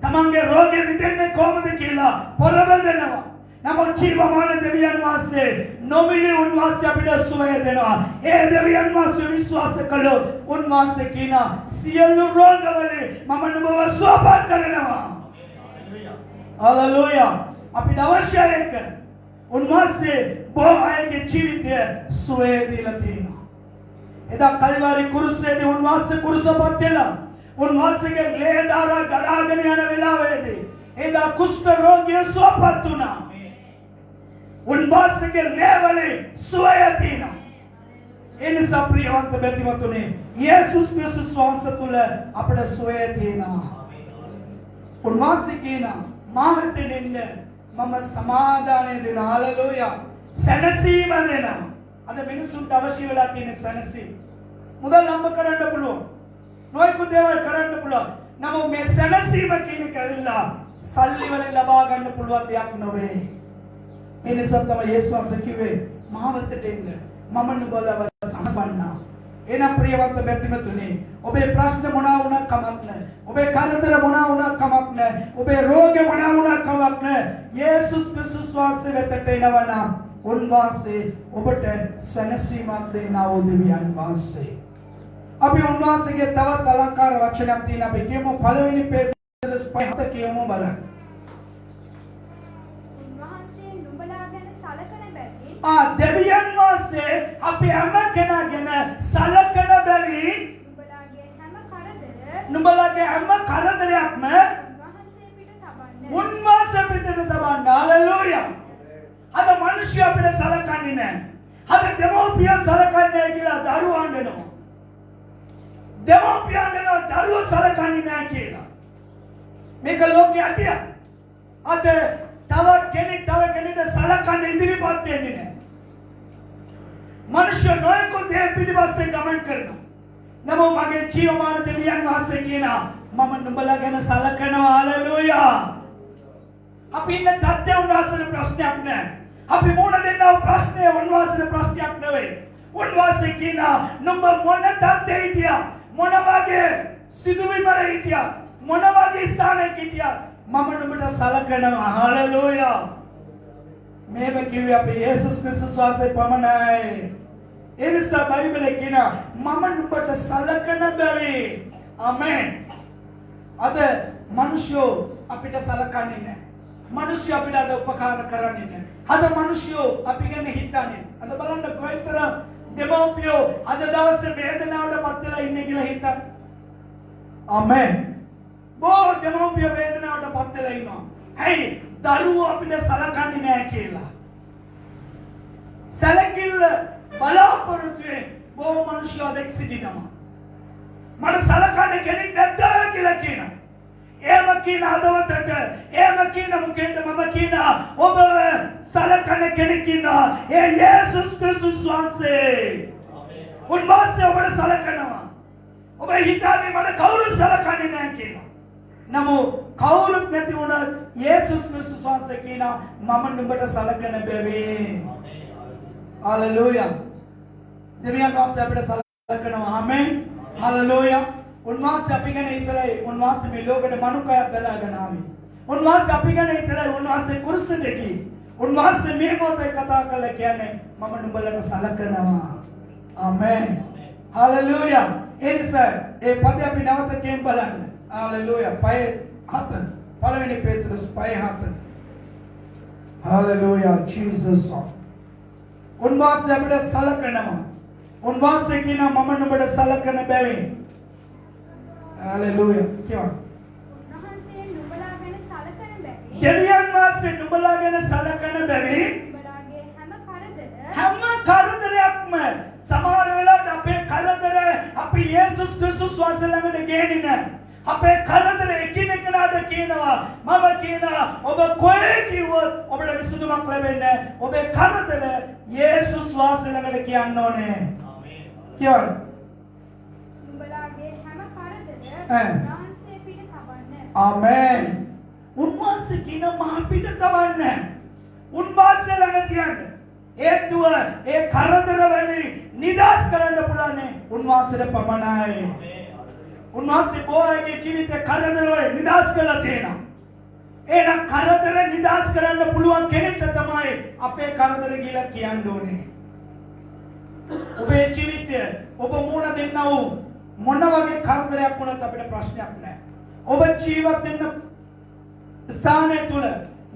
තමන්ගේ රෝගෙ මිදෙන්නේ කොහොමද කියලා පොරබදනවා. නමුත් ජීවමාන දෙවියන් වහන්සේ නොමිලේ උන්වහන්සේ අපිට සුවය දෙනවා. ඒ දෙවියන් වහන්සේ විශ්වාස කළොත් උන්වහන්සේ කියනවා සියලු රෝගවලින් මම නුඹව සුවපත් කරනවා. හalleluya. අපිට අවශ්‍යයි ඒක. උන්වහන්සේ බොහෝ අයගේ ජීවිතය සුවය දීලා තියෙනවා. එදා කල්වාරි කුරුසේදී උන්වහන්සේ කුරුසපත් වෙලා උන්වහන්සේගේ ලේ ධාරා ගලාගෙන යන වෙලාවේදී එදා කුෂ්ඨ රෝගිය සුවපත් වුණා. උන්වහන්සේගේ ලේ වලින් සුවය තියෙනවා. එනිසා ප්‍රියවන්ත බැතිමතුනේ යේසුස් ක්‍රිස්තුස් වහන්සේ තුල අපට සුවය තියෙනවා. උන්වහන්සේ කියනවා මා වෙත එන්න මම සමාදානය දෙනවා. හලෙලූයා. සැනසීම දෙනවා. අද මිනිසුන්ට අවශ්‍ය වෙලා තියෙන සැනසීම. මුදල් හම්බ කරන්න පුළුවන්. නොයෙකුත් දේවල් කරන්න පුළුවන්. නමුත් මේ සැනසීම කියන එක ඇවිල්ලා සල්ලි වලින් ලබා ගන්න පුළුවන් දෙයක් නෙවෙයි. මේ නිසා තමයි යේසුස් වහන්සේ කිව්වේ මා වෙත එන්න මම නුඹලව සම්බන්නා. එන ප්‍රියවන්ත බැතිමතුනි ඔබේ ප්‍රශ්න මොනවා වුණත් කමක් නැහැ. ඔබේ කරදර මොනවා වුණත් කමක් නැහැ. ඔබේ රෝග මොනවා වුණත් කමක් නැහැ. යේසුස් ක්‍රිස්තුස් වහන්සේ වෙතට එනවා නම් උන්වහන්සේ ඔබට සැනසීමක් දෙන්නා වූ දෙවියන් වහන්සේ. අපි උන්වහන්සේගේ තවත් අලංකාර වචනයක් තියෙනවා. අපි කියමු පළවෙනි පේතෘස් 5:7 කියමු බලන්න. උන්වහන්සේ නුඹලා ගැන සලකන බැවින් දෙවියන් වහන්සේ අපි හැම කෙනාගෙන සලකන බැවින් නුඹලාගේ හැම කරදරයක්ම උන්වහන්සේ පිටට තබන්න. හලෙලූයා. අද මිනිස්සු අපිට සලකන්නේ නැහැ. අද දෙමෝපිය සලකන්නේ නැහැ කියලා දරුවන් වෙනවා. දෙමෝපියන් වෙනවා දරුවෝ සලකන්නේ නැහැ කියලා. මේක ලෝකයේ අටිය. අද තව කෙනෙක් සලකන්නේ ඉදිරිපත් වෙන්නේ නැහැ. මිනිස්සු නොයෙකුත් දේ පිළිපස්සේ ගමන් කරනවා. නමෝ මගේ ජීවමාන දෙවියන් වහන්සේ කියනවා මම නුඹලා ගැන සලකනවා. හලෙලූයා. අපි ඉන්න තත්ත්වය උන්වහන්සේට ප්‍රශ්නයක් නැහැ. අපි මුණ දෙන්නව ප්‍රශ්නේ උන්වහන්සේට ප්‍රශ්නයක් නෙවෙයි. උන්වහන්සේ කියනවා නුඹ මොන තත්ත්වයේ හිටියා මොන වගේ සිදුවීම් වල හිටියා මොන වගේ ස්ථානයක හිටියා මම නුඹට සලකනවා. හලෙලූයා. මේක කිව්වේ අපේ යේසුස් ක්‍රිස්තුස් වහන්සේ පමණයි. ඒ නිසා බයිබලයේ කියනවා මම නුඹට සලකන බැරි. ආමෙන්. අද මිනිස්සු අපිට සලකන්නේ නැහැ. මිනිස්සු අපිට අද උපකාර කරන්නේ නැහැ. අද මිනිස්සු අපි ගැන හිතන්නේ. අද බලන්න කොයිතරම් දෙමෝපියෝ අද දවසේ වේදනාවට පත් වෙලා ඉන්නේ කියලා හිතන්න. ආමෙන්. බොහෝ දෙමෝපියෝ වේදනාවට පත් වෙලා ඉන්නවා. ඇයි? දරුවෝ අපිට සලකන්නේ නැහැ කියලා. සැලකිල්ල බලාපොරොත්තුවේ බොහෝ මිනිස්සු අද සිටිනවා. මට සලකන්නේ කෙනෙක් නැද්ද කියලා කියනවා. එහෙම කියන හදවතට එහෙම කියන මුකෙන්ද මම කියන ඔබ සලකන කෙනෙක් ඉන්නවා. ඒ යේසුස් ක්‍රිස්තුස් වහන්සේ. ආමේන්. උන්වහන්සේ ඔබට සලකනවා. ඔබ හිතන්නේ මට කවුරුත් සලකන්නේ නැහැ කියනවා. නමුත් කවුරුත් නැති වුණත් යේසුස් ක්‍රිස්තුස් වහන්සේ කියනවා මම නුඹට සලකන බැවින්. හලෙලූයා. දෙවියන් වහන්සේ අපිට සලකනවා. ආමේන්. හලෙලූයා. උන්වහන්සේ අපි ගැන හිතලයි උන්වහන්සේ මේ ලෝකෙට මනුකයක් දලාගෙන ආවේ. උන්වහන්සේ අපි ගැන හිතලයි උන්වහන්සේ කුරුසෙට ගියේ. උන්වහන්සේ මේ මොහොතේ කතා කරලා කියන්නේ මම නුඹලට සලකනවා. ආමේන්. හලෙලූයා. ඒ නිසා ඒ පදේ අපි නැවත කියමු බලන්න. හලෙලූයා. 5:7 පළවෙනි පේතෘස් 5:7. හලෙලූයා. ජීසස්. උන්වහන්සේ අපිට සලකනවා. උන්වහන්සේ කියනවා මම නුඹට සලකන බැවින්. Hallelujah. Kya? උන්වහන්සේ නුඹලා ගැන සලකන බැවින් දෙවියන් වහන්සේ නුඹලා ගැන සලකන බැවින් නුඹලාගේ හැම කරදරයක්ම සමහර වෙලාවට අපේ කරදර අපි යේසුස් ක්‍රිස්තුස් වහන්සේ ළඟට ගේන්නේ නැහැ. අපේ කරදර එකිනෙකාට කියනවා මම කියනවා ඔබ කොහේ කිව්වොත් ඔබට විසඳුමක් ලැබෙන්නේ නැහැ. ඔබේ කරදර යේසුස් වහන්සේ ළඟට කියන්න ඕනේ. ආමේන්. කියන්න. නුඹලාගේ හැම කරදර උන්වහන්සේ පිට තබන්න. ආමේන්. උන්වහන්සේ කියන මහ පිට තබන්න. උන්වහන්සේ ළඟ තියන්න. ඒතුව ඒ කරදර වලින් නිදහස් කරන්න පුළුවන් උන්වහන්සේට පමණයි. උන්වහන්සේ බොහෝගේ ජීවිතේ කරදර වලින් නිදහස් කළා තියෙනවා. එහෙනම් කරදර නිදහස් කරන්න පුළුවන් කෙනෙක්ට තමයි අපේ කරදර කියලා කියන්න ඕනේ. ඔබේ ජීවිතය ඔබ මුණ දෙන්නා වූ මොන වගේ කරදරයක් වුණත් අපිට ප්‍රශ්නයක් නැහැ. ඔබ ජීවත් වෙන ස්ථානය තුල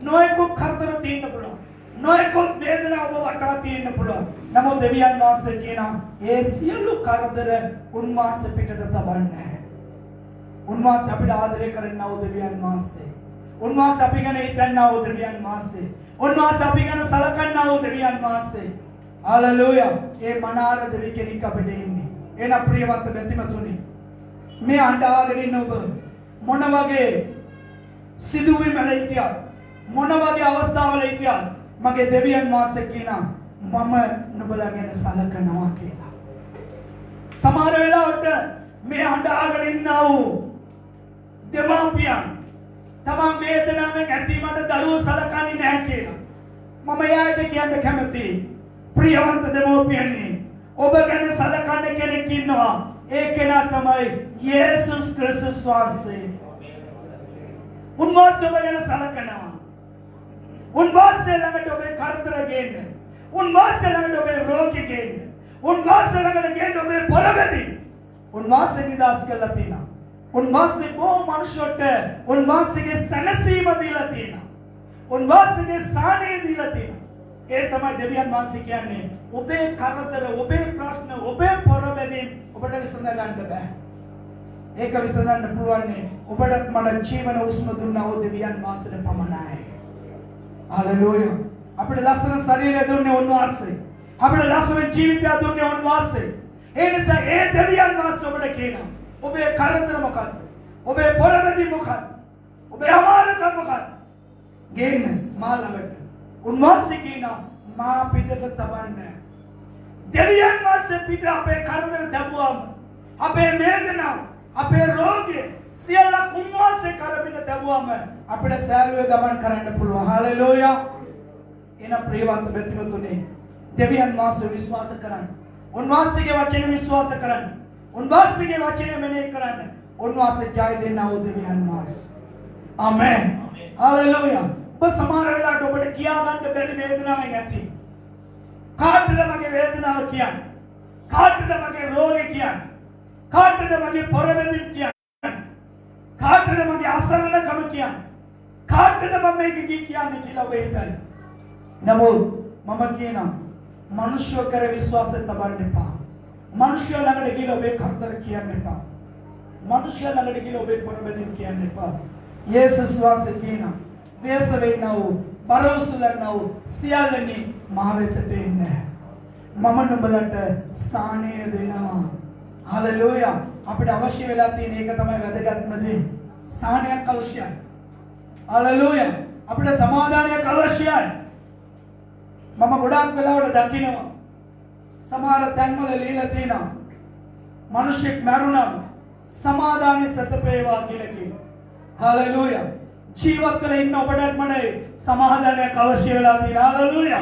නොයෙකුත් කරදර තියෙන්න පුළුවන්. නොයෙකුත් වේදනා ඔබ වටා තියෙන්න පුළුවන්. නමුත් දෙවියන් වහන්සේ කියනවා ඒ සියලු කරදර උන්වහන්සේ පිටට තබන්නේ. උන්වහන්සේ අපිට ආදරය කරන්නා වූ දෙවියන් වහන්සේ. උන්වහන්සේ අපි ගැන හිතන්නා වූ දෙවියන් වහන්සේ. උන්වහන්සේ අපි ගැන සලකන්නා වූ දෙවියන් වහන්සේ. හalleluya. ඒ මනාර දෙවි කෙනෙක් අපිට ඉන්නේ. එන ප්‍රියවත් බැතිමතුනි. මේ අඬාගෙන ඉන්න ඔබ මොන වගේ සිදුවීම් වල හිටියත් මොන වගේ අවස්ථාවල හිටියත් මගේ දෙවියන් වහන්සේ කියනවා මම නුඹලා ගැන සලකනවා කියලා. සමහර වෙලාවට මේ අඬාගෙන ඉන්නා වූ දෙමාපියන් තමන් වේදනාවෙන් ඇතිමට දරුවෝ සලකන්නේ නැහැ කියලා. මම එයාට කියන්න කැමතියි. ප්‍රියවන්ත දෙමෝපියනි ඔබ ගැන සලකන්න කෙනෙක් ඉන්නවා. ඒ කෙනා තමයි යේසුස් ක්‍රිස්තුස් වහන්සේ. උන්වහන්සේ ඔබ ගැන සලකනවා. උන්වහන්සේ ළඟට ඔබේ කරදර ගේන්න. උන්වහන්සේ ළඟට ඔබේ රෝගී ගේන්න. උන්වහන්සේ ළඟට ගේන්න ඔබේ පොරවැදි. උන්වහන්සේ නිදාස් කළා තියෙනවා. උන්වහන්සේ බොහෝ මනුෂ්‍යොට උන්වහන්සේගේ සැනසීම දීලා තියෙනවා. උන්වහන්සේගේ සාහනය දීලා තියෙනවා. ඒ තමයි දෙවියන් වහන්සේ කියන්නේ ඔබේ කරදර ඔබේ ප්‍රශ්න ඔබේ පොරවැදි ඔබට විසඳ ගන්න බෑ. ඒක විසඳන්න පුළුවන් ඔබට මට ජීවන උස්ම දුන්නා වූ දෙවියන් වහන්සේට පමණයි. හalleluya. අපිට ලස්සන ශරීරය දුන්නේ උන්වහන්සේ. අපිට ලස්සන ජීවිතය දුන්නේ උන්වහන්සේ. ඒ නිසා ඒ දෙවියන් වහන්සේ ඔබට කියනවා ඔබේ කරදර මොකක්ද? ඔබේ පොරවැදි මොකක්ද? ඔබේ අමාරුකම් මොකක්ද? ගේන්න මා ළඟට. උන්වහන්සේ කියනවා මා පිටට තබන්නේ. දෙවියන් වහන්සේ පිට අපේ කරදර තබුවම අපේ වේදනාව අපේ රෝගය සියල්ල උන්වහන්සේ කර පිට තබුවම අපිට සෑල්ුවේ ගමන් කරන්න පුළුවන්. හalleluya. එන ප්‍රියවන්ත බැතිමතුනි දෙවියන් වහන්සේ විශ්වාස කරන්න. උන්වහන්සේගේ වචන විශ්වාස කරන්න. උන්වහන්සේගේ වචනය මෙනෙහි කරන්න. උන්වහන්සේ ජය දෙන්නා වූ දෙවියන් වහන්සේ. ආමෙන්. හalleluya. ඔබ සමහර වෙලාවට ඔබට කියා ගන්න බැරි වේදනාවක් ඇති. කාටද මගේ වේදනාව කියන්නේ? කාටද මගේ රෝගය කියන්නේ? කාටද මගේ පොරවැදි කියන්නේ? කාටද මගේ අසරණකම කියන්නේ? කාටද මම මේක කියන්නේ කියලා ඔබ හිතන්නේ. නමුත් මම කියනවා මනුෂ්‍ය කර විශ්වාසය තබන්න එපා. මනුෂ්‍ය ළඟට ගිහින් ඔබේ කරදර කියන්න එපා. මනුෂ්‍ය ළඟට ගිහින් ඔබේ පොරවැදි කියන්න එපා. යේසුස් වහන්සේ කියනවා වේස වෙන්නව බරවසුලන්නව සියල්ලනි මා වෙතට එන්න. මම නුඹලට සාහනය දෙනවා. හalleluya. අපිට අවශ්‍ය වෙලා තියෙන එක තමයි වැදගත්ම දේ. සාහනයක් අවශ්‍යයි. හalleluya. අපිට සමාදානයක් අවශ්‍යයි. මම ගොඩාක් වෙලාවට දකිනවා සමහර තැන්වල ලියලා තියෙනවා මිනිස්සෙක් මරුණා සමාදානෙ සතපේවා කියලා කියනවා. හalleluya. ජීවත් වෙලා ඉන්න ඔබට මට සමාදානයක් අවශ්‍ය වෙලා තියෙනවා. හalleluya.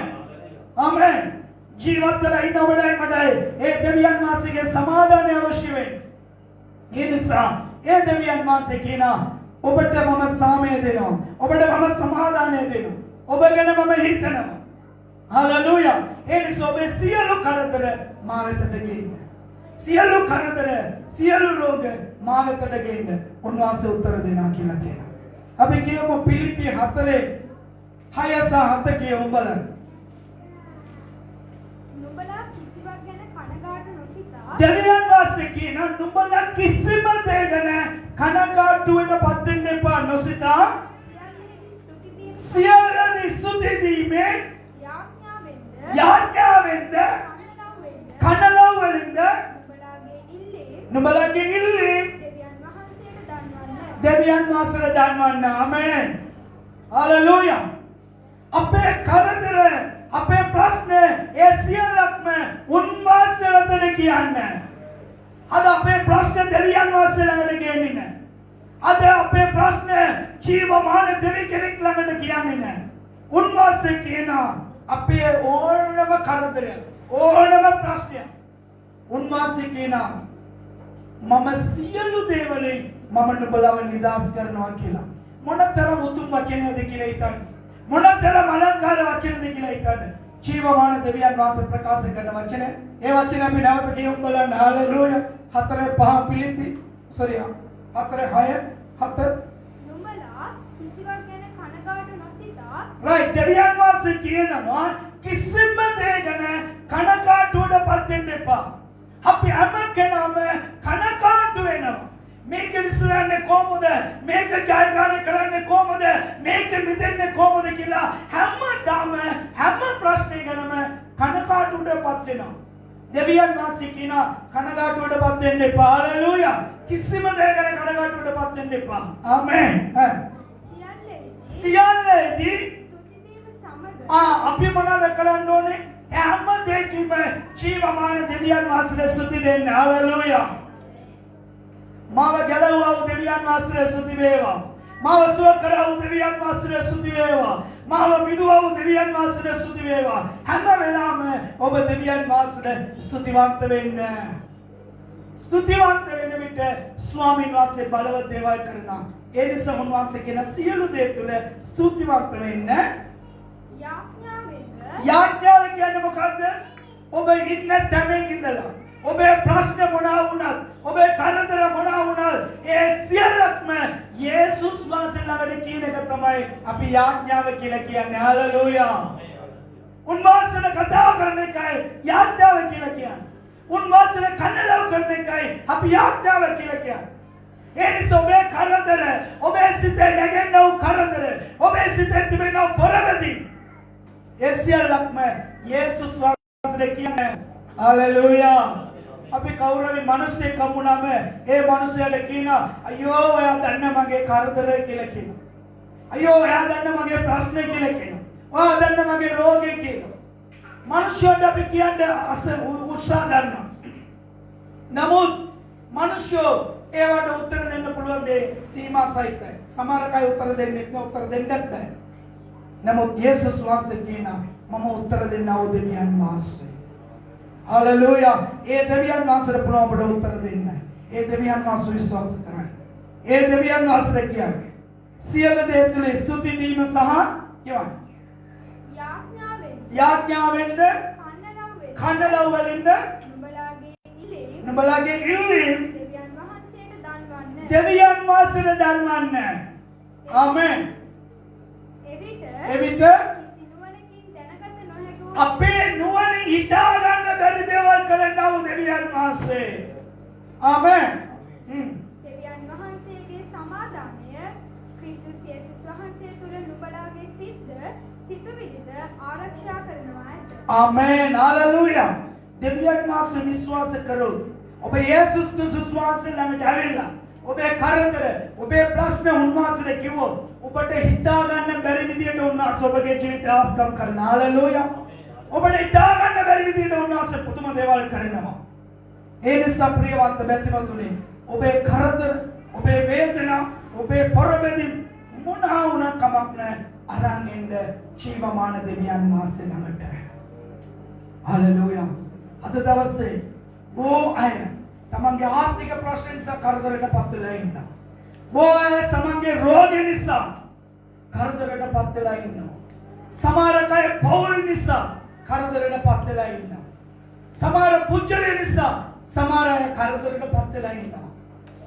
ආමෙන්. ජීවත් වෙලා ඉන්න ඔබට මට ඒ දෙවියන් වහන්සේගේ සමාදානය අවශ්‍ය වෙන්නේ. ඒ නිසා ඒ දෙවියන් වහන්සේ කියනවා ඔබට මම සාමය දෙනවා. ඔබට මම සමාදානය දෙනවා. ඔබ ගැන මම හිතනවා. හalleluya. ඒ නිසා ඔබේ සියලු කරදර මා වෙතට ගේන්න. සියලු කරදර සියලු රෝග මා වෙතට ගේන්න උන්වහන්සේ උත්තර දෙනවා කියලා තියෙනවා. අපි කියමු පිලිප්පි 4:6-7 කියමු බලන්න. නුඹලා කිසිවක් ගැන කනගාටු නොසිතා දෙවියන් වහන්සේ කියන නුඹලා කිසිම දෙයක් ගැන කනගාටුවට පත් වෙන්න එපා නොසිතා සියල්ලදී ස්තුති දීමෙන් යාඥාවෙන්ද කනලව්වෙන්ද නුඹලාගේ ඉල්ලීම් දෙවියන් වහන්සේට දන්වන්න. ආමෙන්. හalleluya. අපේ කරදර අපේ ප්‍රශ්න ඒ සියල්ලක්ම උන්වහන්සේ වෙතට කියන්නේ. අද අපේ ප්‍රශ්න දෙවියන් වහන්සේ ළඟට ගෙන්නේ නැහැ. අද අපේ ප්‍රශ්න ජීවමාන දෙවි කෙනෙක් ළඟට කියන්නේ නැහැ. උන්වහන්සේ කියනවා අපේ ඕනම කරදරය ඕනම ප්‍රශ්නය උන්වහන්සේ කියනවා මම සියලු දේවලින් මම නුඹලව නිදාස් කරනවා කියලා. මොනතරම් උතුම් වචනයද කියලා හිතන්න. මොනතරම් අලංකාර වචනද කියලා හිතන්න. ජීවමාන දෙවියන් වහන්සේ ප්‍රකාශ කරන වචන. ඒ වචන අපි නැවත කියමු බලන්න. හalleluya. 4:5 පිලිප්පි 4:6 7 නුඹලා කිසිවක් ගැන කනගාටු නොසිතා right දෙවියන් වහන්සේ කියනවා කිසිම දෙයක කනකාටුවට පත් වෙන්න එපා. අපි හැම කෙනාම කනකාටු වෙනවා. මේක විශ්ලේෂණය කොහොමද? මේක ජයග්‍රහණය කරන්නේ කොහොමද? මේක මිදෙන්නේ කොහොමද කියලා හැමදාම හැම ප්‍රශ්නයකම කනකාටුවටපත් වෙනවා. දෙවියන් වහන්සේ කියනවා කනකාටුවටපත් වෙන්න එපා. හalleluya. කිසිම දෙයකට කනකාටුවටපත් වෙන්න එපා. ආමෙන්. සියල්ලේදී අපි මොනවද කරන්න ඕනේ? හැම දෙයකම ජීවමාන දෙවියන් වහන්සේට ස්තුති දෙන්න. හalleluya. මාව ගැලවුවා වූ දෙවියන් වහන්සේට ස්තුති වේවා. මාව සුව කරා වූ දෙවියන් වහන්සේට ස්තුති වේවා. මාව මිදුවා වූ දෙවියන් වහන්සේට ස්තුති වේවා. හැම වෙලාවෙම ඔබ දෙවියන් වහන්සේට ස්තුතිවන්ත වෙන්න. ස්තුතිවන්ත වෙන විට ස්වාමීන් වහන්සේ බලවත් දේවල් කරනවා. ඒ නිසා උන්වහන්සේ කියන සියලු දේ තුළ ස්තුතිවන්ත වෙන්න. යාඥාව කියන්නේ මොකද්ද? ඔබ ඉන්න තැනින් ඉඳලා ඔබේ ප්‍රශ්න මොනවා වුණත් ඔබේ කරදර මොනවා වුණත් ඒ සියල්ලක්ම යේසුස් වහන්සේ ළඟට කියන එක තමයි අපි යාඥාව කියලා කියන්නේ. හalleluya. උන්වහන්සේට කතා කරන එකයි යාඥාව කියලා කියන්නේ. උන්වහන්සේට කන්නලව කරන එකයි අපි යාඥාව කියලා කියන්නේ. ඒ නිසා ඔබේ කරදර ඔබේ සිතේ නැගෙනව කරදර ඔබේ සිතේ තිබෙන පොරවැදි ඒ සියල්ලක්ම යේසුස් වහන්සේට කියන්නේ. හalleluya. අපි කවුරුරි මිනිස්සෙක් හම්බුනම ඒ මිනිසයාට කියනවා අයියෝ ඔයා දන්න මගේ කරදරය කියලා කියනවා. අයියෝ ඔයා දන්න මගේ ප්‍රශ්නේ කියලා කියනවා. ඔයා දන්න මගේ රෝගේ කියලා. මිනිස්සුන්ට අපි කියන්නේ උත්සාහ ගන්නවා. නමුත් මිනිස්සු ඒවට උත්තර දෙන්න පුළුවන් දේ සීමා සහිතයි. සමහර කයි උත්තර දෙන්නේ නැහැ, උත්තර දෙන්නත් බෑ. නමුත් යේසුස් වහන්සේ කියනවා මම උත්තර දෙන්නා වූ දෙවියන් වහන්සේ. හalleluya. ඒ දෙවියන් වහන්සේට පුළුවන් අපට උත්තර දෙන්න. ඒ දෙවියන් වහන්සේ විශ්වාස කරන්න. ඒ දෙවියන් වහන්සේට කියන්නේ සියලු දේ තුළ ස්තුති දීම සහ කියවන්න. යාඥාවෙන්ද කන්නලව් වලින්ද නුඹලාගේ ඉල්ලීම් දෙවියන් වහන්සේට දන්වන්න. ආමෙන්. එවිට අපේ නුවණින් හිතා ගන්න බැරි දේවල් කරන්නා වූ දෙවියන් වහන්සේ. ආමෙන්. දෙවියන් වහන්සේගේ සමාදානය ක්‍රිස්තුස් යේසුස් වහන්සේ තුළ නුඹලාගේ සිතුවිලිද ආරක්ෂා කරනවා ඇත. ආමෙන්. හalleluya. දෙවියන් වහන්සේ විශ්වාස කරොත් ඔබ යේසුස් ක්‍රිස්තුස් වහන්සේ ළඟට ඇවිල්ලා ඔබේ කරදර ඔබේ ප්‍රශ්න උන්වහන්සේට කිව්වොත් ඔබට හිතා ගන්න බැරි විදියට උන්වහන්සේ ඔබගේ ජීවිතය ආස්කම් කරනවා. හalleluya. ඔබට හිතා ගන්න බැරි විදියට උන්වහන්සේ පුදුම දේවල් කරනවා. ඒ නිසා ප්‍රියවන්ත බැතිමතුනි ඔබේ කරදර ඔබේ වේදනා ඔබේ පොරබැදි මොනවා වුණත් කමක් නැහැ. අරන් එන්න ජීවමාන දෙවියන් වහන්සේ ළඟට. හalleluya. අද දවසේ බොහෝ අය තමන්ගේ ආර්ථික ප්‍රශ්න නිසා කරදරයටපත් වෙලා ඉන්නවා. බොහෝ අය තමන්ගේ රෝගය නිසා කරදරයටපත් වෙලා ඉන්නවා. සමහර අය පෞල් නිසා කරදරයටපත් වෙලා ඉන්නවා. සමහර පුජ්‍යලය නිසා සමහර අය කරදරයටපත් වෙලා ඉන්නවා.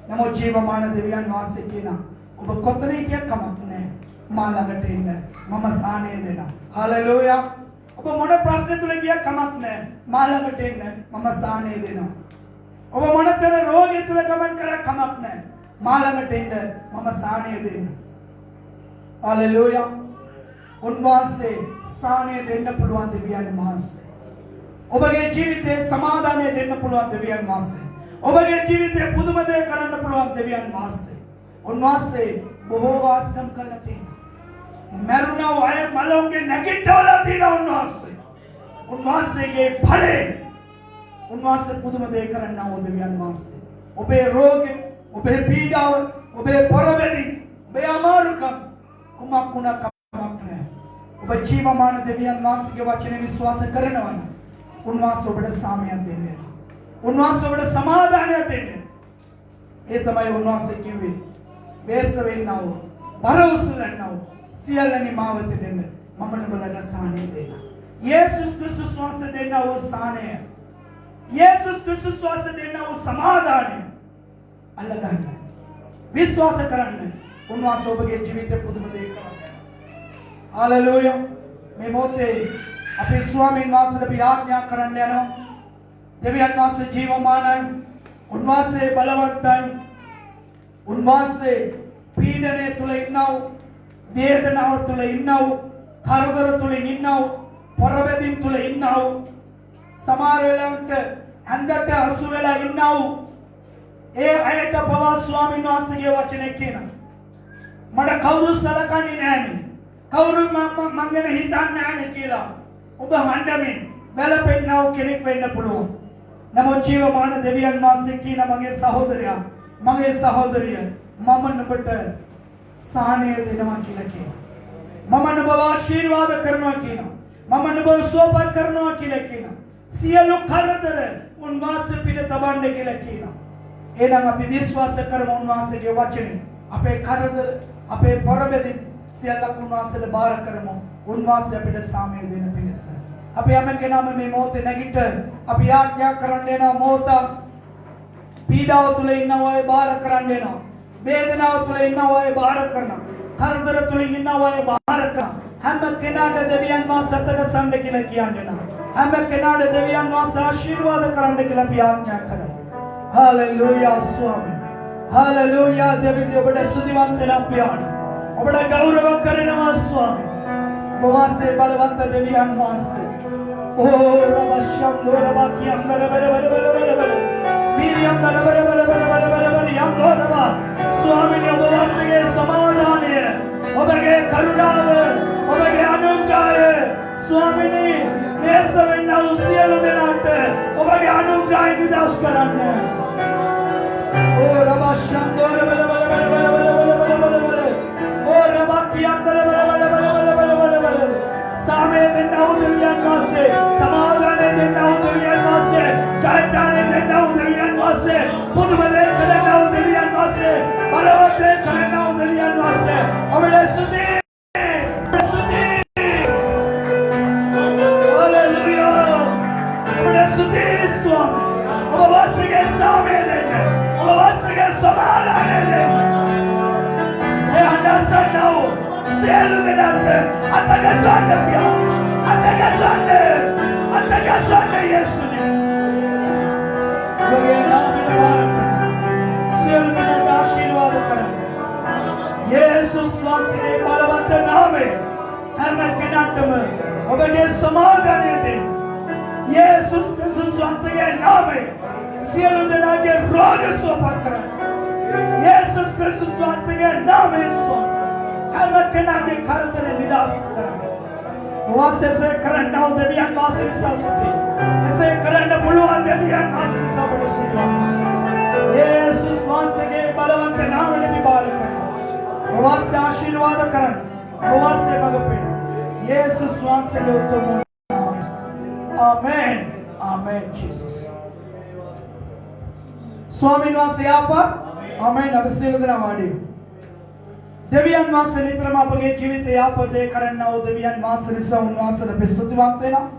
නමුත් ජීවමාන දෙවියන් වහන්සේ කියනවා ඔබ කොතන හිටියක් කමක් නැහැ. මා ළඟට එන්න. මම සාහනය දෙනවා. හalleluya. ඔබ මොන ප්‍රශ්න තුල ගියක් කමක් නැහැ. මා ළඟට එන්න. මම සාහනය දෙනවා. ඔබ මොනතර රෝගය තුල ගමන් කරා කමක් නැහැ. මා ළඟට එන්න. මම සාහනය දෙනවා. හalleluya. උන්වහන්සේ සාහනය දෙන්න පුළුවන් දෙවියන් වහන්සේ. ඔබගේ ජීවිතේ සමාදානය දෙන්න පුළුවන් දෙවියන් වහන්සේ. ඔබගේ ජීවිතේ පුදුම දේ කරන්න පුළුවන් දෙවියන් වහන්සේ. උන්වහන්සේ බොහෝ වාස්කම් කළා තියෙනවා. මරුණා අය මලෝගේ නැගිටවලා තියෙනවා උන්වහන්සේ. උන්වහන්සේගේ ඵලේ උන්වහන්සේ පුදුම දේ කරන්න ඕන දෙවියන් වහන්සේ. ඔබේ රෝගේ, ඔබේ පීඩාව, ඔබේ පොරබැදි, ඔබේ අමාරුකම් කුමක් වුණත් කමක් නැහැ. ඔබ ජීවමාන දෙවියන් වහන්සේගේ වචනේ විශ්වාස කරනවා නම් උන්වහන්සේ ඔබට සාමයක් දෙන්නේ. උන්වහන්සේ ඔබට සමාදානයක් දෙන්නේ. ඒ තමයි උන්වහන්සේ කිව්වේ. වේස වෙන්නව, බරවුසුලන්නව, සියල්ලනි මාවත දෙන්න. මම නුඹලට සාහනය දෙන්නම්. යේසුස් ක්‍රිස්තුස් වහන්සේ දෙන්නා වූ සාහනය. යේසුස් ක්‍රිස්තුස් වහන්සේ දෙන්නා වූ සමාදානය. අල්ලගන්න. විශ්වාස කරන්න. උන්වහන්සේ ඔබගේ ජීවිතේ පුදුම දේ කරනවා. हालेलुया මේ මොහොතේ අපි ස්වාමීන් වහන්සේට අපි ආඥා කරන්න යනවා දෙවියන් වහන්සේ ජීවමානයි උන්වහන්සේ බලවන්තයි උන්වහන්සේ පීඩනය තුල ඉන්නව වේදනාව තුල ඉන්නව කරදර තුල ඉන්නව පොරබැදින් තුල ඉන්නව සමහර වෙලාවට ඇඳට අසු වෙලා ඉන්නව ඒ අයට පවා ස්වාමීන් වහන්සේගේ වචනේ කියනවා මට කවුරු සලකන්නේ නැහැනේ කවුරු මං ගැන හිතන්නේ නැහැනේ කියලා ඔබ හඬමින් වැළපෙන්නව කෙනෙක් වෙන්න පුළුවන් නමුත් ජීවමාන දෙවියන් වහන්සේ කියන මගේ සහෝදරයා මගේ සහෝදරිය මම නුඹට සාහනය දෙනවා කියලා කියනවා මම නුඹව ආශිර්වාද කරනවා කියනවා මම නුඹව සුවපත් කරනවා කියලා කියනවා සියලු කරදර උන්වහන්සේ පිට තබන්න කියලා කියනවා එහෙනම් අපි විශ්වාස කරමු උන්වහන්සේගේ වචනේ අපේ කරදර අපේ පරබෙදින් සියල්ලක් උන්වහන්සේට බාර කරමු උන්වහන්සේ අපිට සාමය දෙන පිණිස අපි යම කෙනාම මේ මොහොතේ නැගිට අපි ආඥා කරන්න යනවා මොහොත පීඩාව තුල ඉන්නව අය බාර කරන්න යනවා වේදනාව තුල ඉන්නව අය බාර කරනවා කරදර තුල ඉන්නව අය බාර කරනවා හැම කෙනාට දෙවියන් වහන්සේ සත්‍යක සම්ඩ කියලා කියන්නේ හැම කෙනාට දෙවියන් වහන්සේ ආශිර්වාද කරන්න කියලා අපි ආඥා කරනවා हालेलुया स्वामी हालेलुया देवी ඔබට ස්තුතිවන්ත වෙනවා පියාණන් ඔබට ගෞරව කරනවා ස්වාමී ඔබ බලවන්ත දෙවියන් වහන්සේ ඕ රවෂම් දොරබකියම් බල වීරියම් බල යම් දොරබ ස්වාමීනි ඔබ වාසයේ සමාදානය ඔබගේ කරුණාව ඔබගේ අනුග්‍රහය ස්වාමීනි මේස වෙන්න සියලු දෙනාට ඔබගේ අනුග්‍රහය විදාස් කරන්න ඕ රවෂම් දොරබ ඕ රවකියම් බල सामे देना उदवियन वासे समाधाने देना उदवियन वासे जयदाने देना उदवियन वासे पुदवले करना उदवियन वासे बलवते करना उदवियन वासे अबले सुदे हालेलुया अबले सुदे स्वामी अब वासे के सामे देना अब वासे के समाधाने देना ये अंडरस्टैंड सेल देनाते अतगसंड पिया अतगसंड यीशु ने लोगे नाम में बारक सेल देनाते आशीर्वाद कर यीशु स्वास के बलवंत नाम में हम किनाटम ඔබගේ සමාදානය දෙන්න යේසුස් ක්‍රිස්තුස් වහන්සේගේ නාමයෙන් සියලු දෙනාගේ රෝග සුවපත් කරන්න යේසුස් ක්‍රිස්තුස් වහන්සේගේ නාමයෙන් ස්වාමී හැම කෙනාගේ කරදර නිදහස් කරන්න. වාසය කරන්න දෙවියන් වාසය සසුති. එසේ කරන්න පුළුවන් දෙවියන් වාසය සබඩ යේසුස් වහන්සේගේ බලවන්ත නාමයෙන් විභාග කරනවා. වාසය ආශිර්වාද කරන්න. වාසය මඟ පෙන්න. යේසුස් වහන්සේගේ උතුම් නාමයෙන්. ආමෙන්. ආමෙන් ජීසස්. ස්වාමීන් වහන්සේ ආපත්. ආමෙන්. අපි සියලු දෙනා වාඩි දෙවියන් වහන්සේ නිතරම අපගේ ජීවිතය ආපදේ කරන්නා වූ දෙවියන් වහන්සේ නිසා උන්වහන්සේට අපි ස්තුතිවන්ත වෙනවා